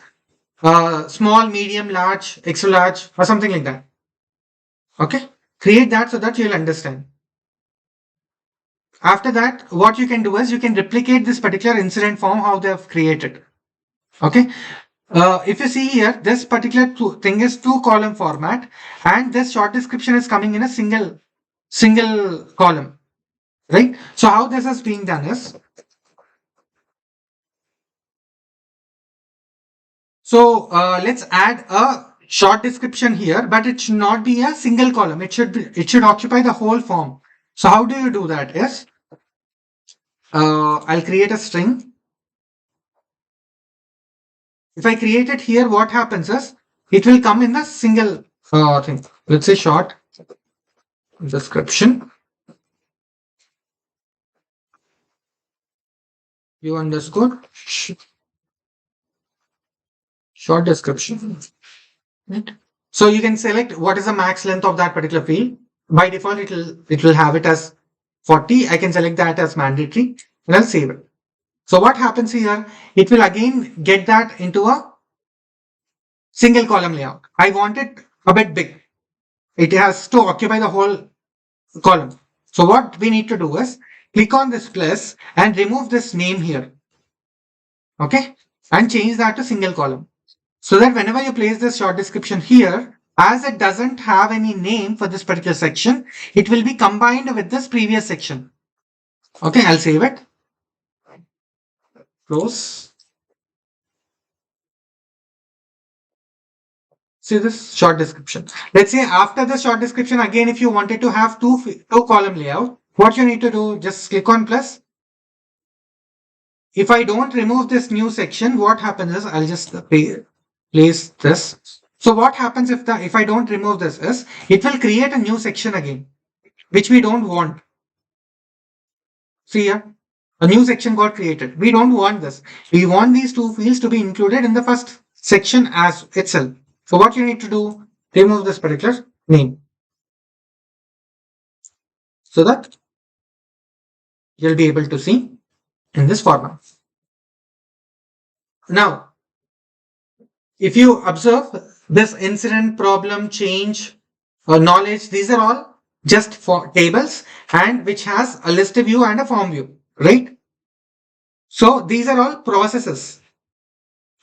small, medium, large, extra large, or something like that. Okay, create that so that you'll understand. After that, what you can do is you can replicate this particular incident form how they have created. Okay, if you see here, this particular thing is two column format, and this short description is coming in a single column, right? So how this is being done is, so let's add a short description here, but it should not be a single column. It should occupy the whole form. So how do you do that? Is I'll create a string. If I create it here, what happens is it will come in the single thing. Let's say short description. U underscore short description. Right. So you can select what is the max length of that particular field. By default, it will have it as 40. I can select that as mandatory and I'll save it. So what happens here? It will again get that into a single column layout. I want it a bit big. It has to occupy the whole column. So what we need to do is click on this plus and remove this name here. Okay. And change that to single column. So that whenever you place this short description here, as it doesn't have any name for this particular section, it will be combined with this previous section. Okay, I'll save it. Close. See this short description. Let's say after the short description, again, if you wanted to have two column layout, what you need to do, just click on plus. If I don't remove this new section, what happens is I'll just place this. So what happens if I don't remove this is it will create a new section again, which we don't want. See here, a new section got created. We don't want this. We want these two fields to be included in the first section as itself. So what you need to do, remove this particular name so that you'll be able to see in this format. Now, if you observe this incident, problem, change, knowledge, these are all just for tables and which has a list view and a form view, right? So these are all processes.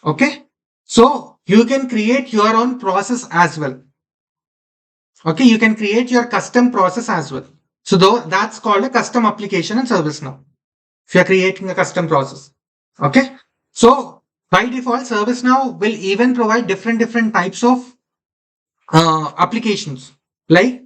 Okay. So you can create your own process as well. Okay. You can create your custom process as well. So though that's called a custom application in ServiceNow. If you're creating a custom process. Okay. So by default, ServiceNow will even provide different types of applications, like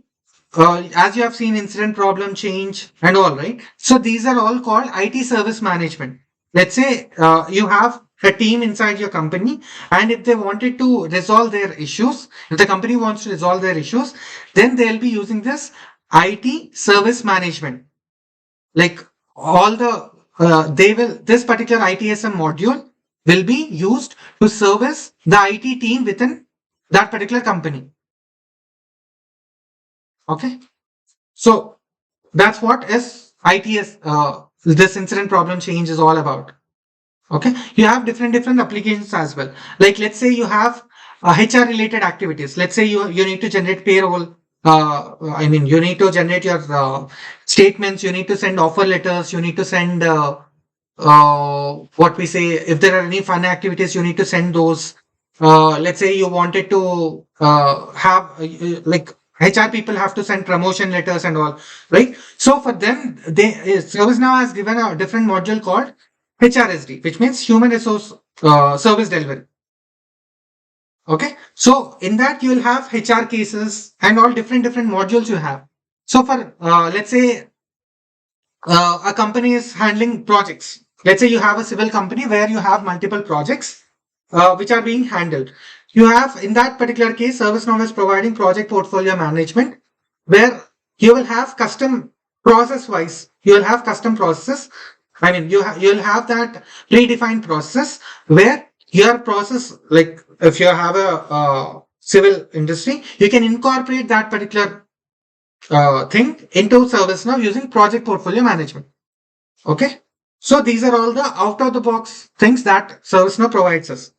as you have seen, incident, problem, change, and all, right? So these are all called IT service management. Let's say you have a team inside your company, and if they wanted to resolve their issues, if the company wants to resolve their issues, then they'll be using this IT service management. Like all the they will this particular ITSM module will be used to service the IT team within that particular company. Okay. So that's what is ITS, this incident problem change is all about. Okay. You have different applications as well. Like let's say you have HR related activities. Let's say you need to generate payroll. You need to generate your statements. You need to send offer letters. You need to send what we say, if there are any fun activities, you need to send those. Let's say you wanted to have like HR people have to send promotion letters and all, right? So for them, ServiceNow has given a different module called HRSD, which means Human Resource Service Delivery. Okay, so in that you will have HR cases and all different modules you have. So for let's say a company is handling projects. Let's say you have a civil company where you have multiple projects which are being handled. You have, in that particular case, ServiceNow is providing project portfolio management, where you will have custom process wise. You will have custom processes. You'll have that predefined process where your process, like if you have a civil industry, you can incorporate that particular thing into ServiceNow using project portfolio management. Okay. So these are all the out of the box things that ServiceNow provides us.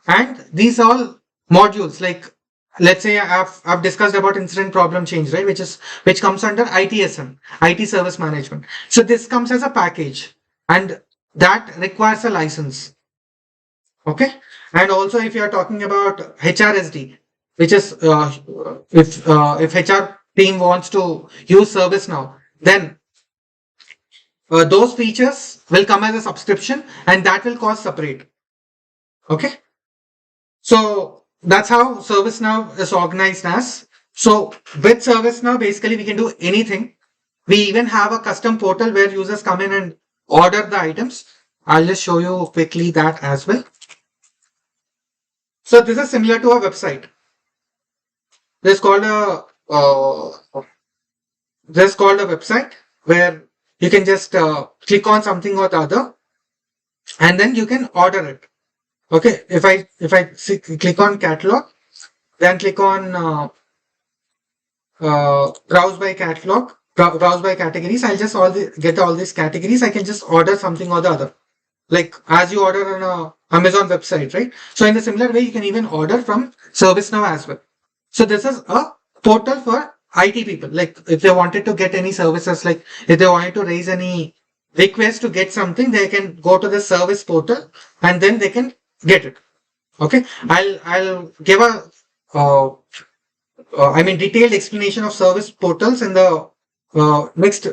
And these all modules, like let's say I've discussed about incident problem change, right? Which comes under ITSM, IT service management. So this comes as a package and that requires a license. Okay. And also if you are talking about HRSD, which is if HR team wants to use ServiceNow, then those features will come as a subscription and that will cost separate. Okay. So that's how ServiceNow is organized as. So with ServiceNow, basically we can do anything. We even have a custom portal where users come in and order the items. I'll just show you quickly that as well. So this is similar to a website. This is called a website where you can just click on something or the other, and then you can order it. Okay, if I click on catalog, then click on browse by catalog, browse by categories. I'll just get all these categories. I can just order something or the other, like as you order on a Amazon website, right? So in a similar way, you can even order from ServiceNow as well. So this is a portal for IT people. Like if they wanted to get any services, like if they wanted to raise any request to get something, they can go to the service portal and then they can get it. Okay, I'll give a detailed explanation of service portals in the next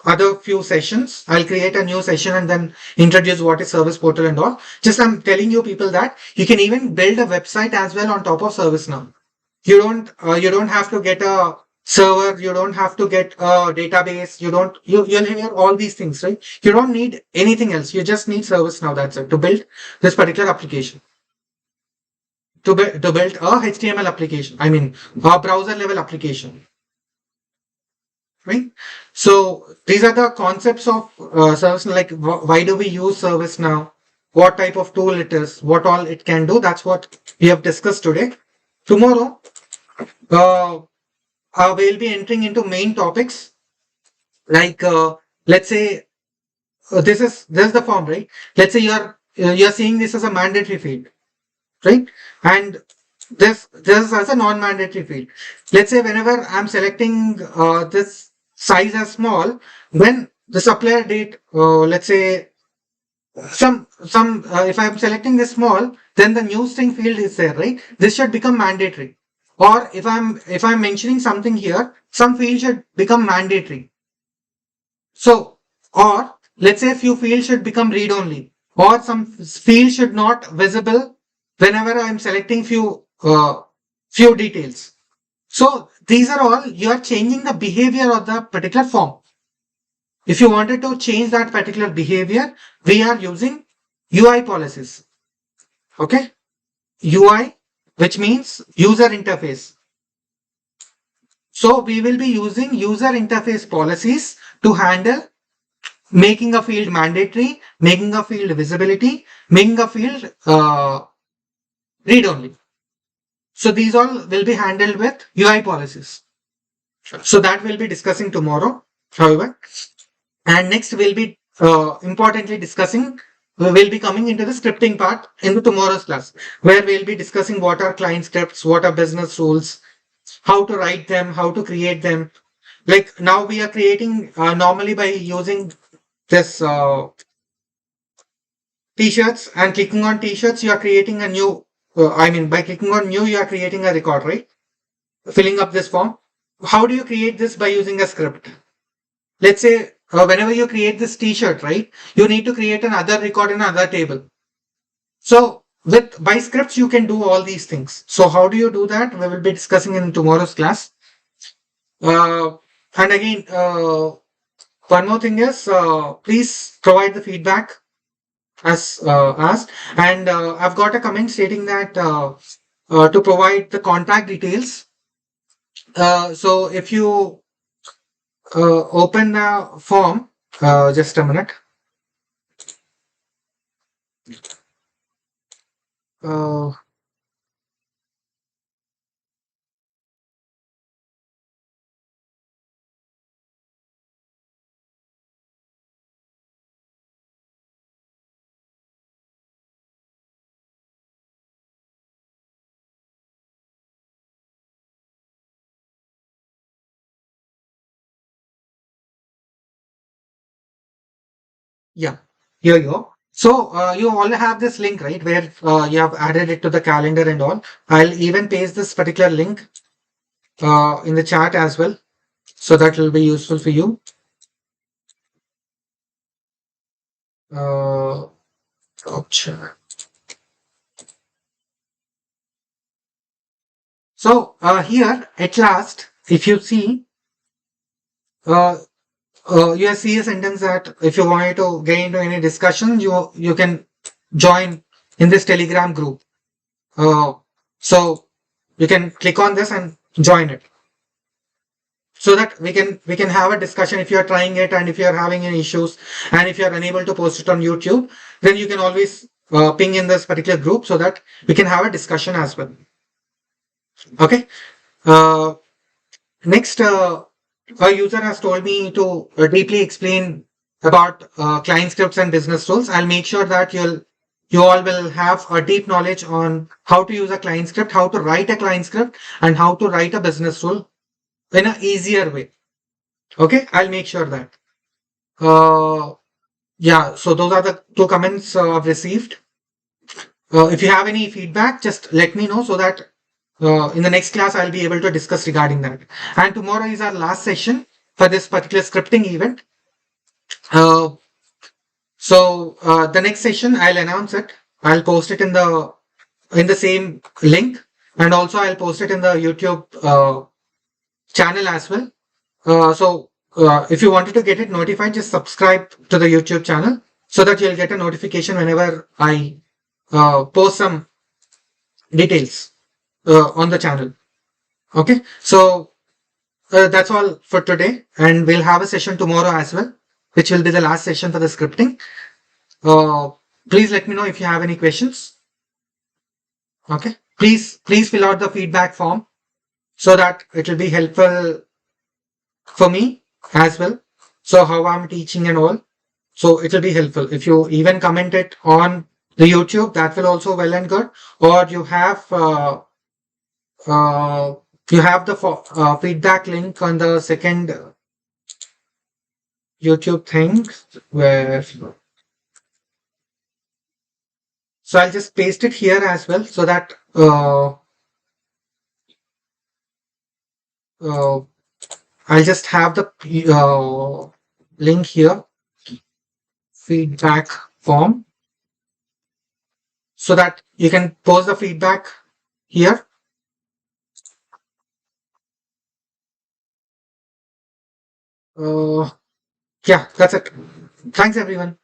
other few sessions. I'll create a new session and then introduce what is service portal and all. Just I'm telling you people that you can even build a website as well on top of ServiceNow. You don't have to get a server. You don't have to get a database. You'll hear all these things, right? You don't need anything else. You just need ServiceNow. That's it to build this particular application. To build a HTML application. A browser level application. Right? So these are the concepts of ServiceNow. Like why do we use ServiceNow? What type of tool it is? What all it can do? That's what we have discussed today. Tomorrow, we'll be entering into main topics. Like let's say this is the form, right? Let's say you're seeing this as a mandatory field. right? And this as a non-mandatory field. Let's say whenever I'm selecting this size as small, when the supplier date, let's say if I'm selecting this small, then the new string field is there, right? This should become mandatory. Or if I'm mentioning something here, some field should become mandatory. So, or let's say a few fields should become read only, or some field should not visible whenever I'm selecting few details. So these are all, you are changing the behavior of the particular form. If you wanted to change that particular behavior, we are using UI policies. Okay. UI, which means user interface. So we will be using user interface policies to handle making a field mandatory, making a field visibility, making a field read only. So these all will be handled with UI policies. So that we'll be discussing tomorrow, however. And next we'll be importantly discussing, we will be coming into the scripting part in the tomorrow's class, where we'll be discussing what are client scripts, what are business rules, how to write them, how to create them. Like now we are creating normally by using this t-shirts, and clicking on t-shirts, you are creating a new, by clicking on new, you are creating a record, right? Filling up this form. How do you create this? By using a script. Let's say whenever you create this t-shirt, right, you need to create another record in another table. So by scripts, you can do all these things. So how do you do that? We will be discussing in tomorrow's class. And again, one more thing is, please provide the feedback as asked. And I've got a comment stating that to provide the contact details. So if you open the form, just a minute. Uh, yeah, here you go. So you all have this link, right, where you have added it to the calendar and all. I'll even paste this particular link in the chat as well, so that will be useful for you. Gotcha. So here at last, if you see, you see a sentence that if you wanted to get into any discussion, you can join in this Telegram group. So you can click on this and join it, so that we can have a discussion. If you are trying it and if you are having any issues and if you are unable to post it on YouTube, then you can always ping in this particular group so that we can have a discussion as well. Okay. Next, a user has told me to deeply explain about client scripts and business rules. I'll make sure that you all will have a deep knowledge on how to use a client script, how to write a client script, and how to write a business rule in an easier way. Okay, I'll make sure that. Yeah, so those are the two comments I've received. If you have any feedback, just let me know so that in the next class I'll be able to discuss regarding that. And tomorrow is our last session for this particular scripting event. So the next session I'll announce it. I'll post it in the same link, and also I'll post it in the YouTube channel as well. So if you wanted to get it notified, just subscribe to the YouTube channel so that you'll get a notification whenever I post some details on the channel. Okay, so that's all for today, and we'll have a session tomorrow as well, which will be the last session for the scripting. Please let me know if you have any questions. Okay, please fill out the feedback form so that it will be helpful for me as well. So how I'm teaching and all. So it will be helpful if you even comment it on the YouTube, that will also well and good. Or uh, you have the feedback link on the second YouTube thing where, so I'll just paste it here as well so that uh, I'll just have the link here, feedback form, so that you can post the feedback here. Uh, yeah, that's it. Thanks everyone.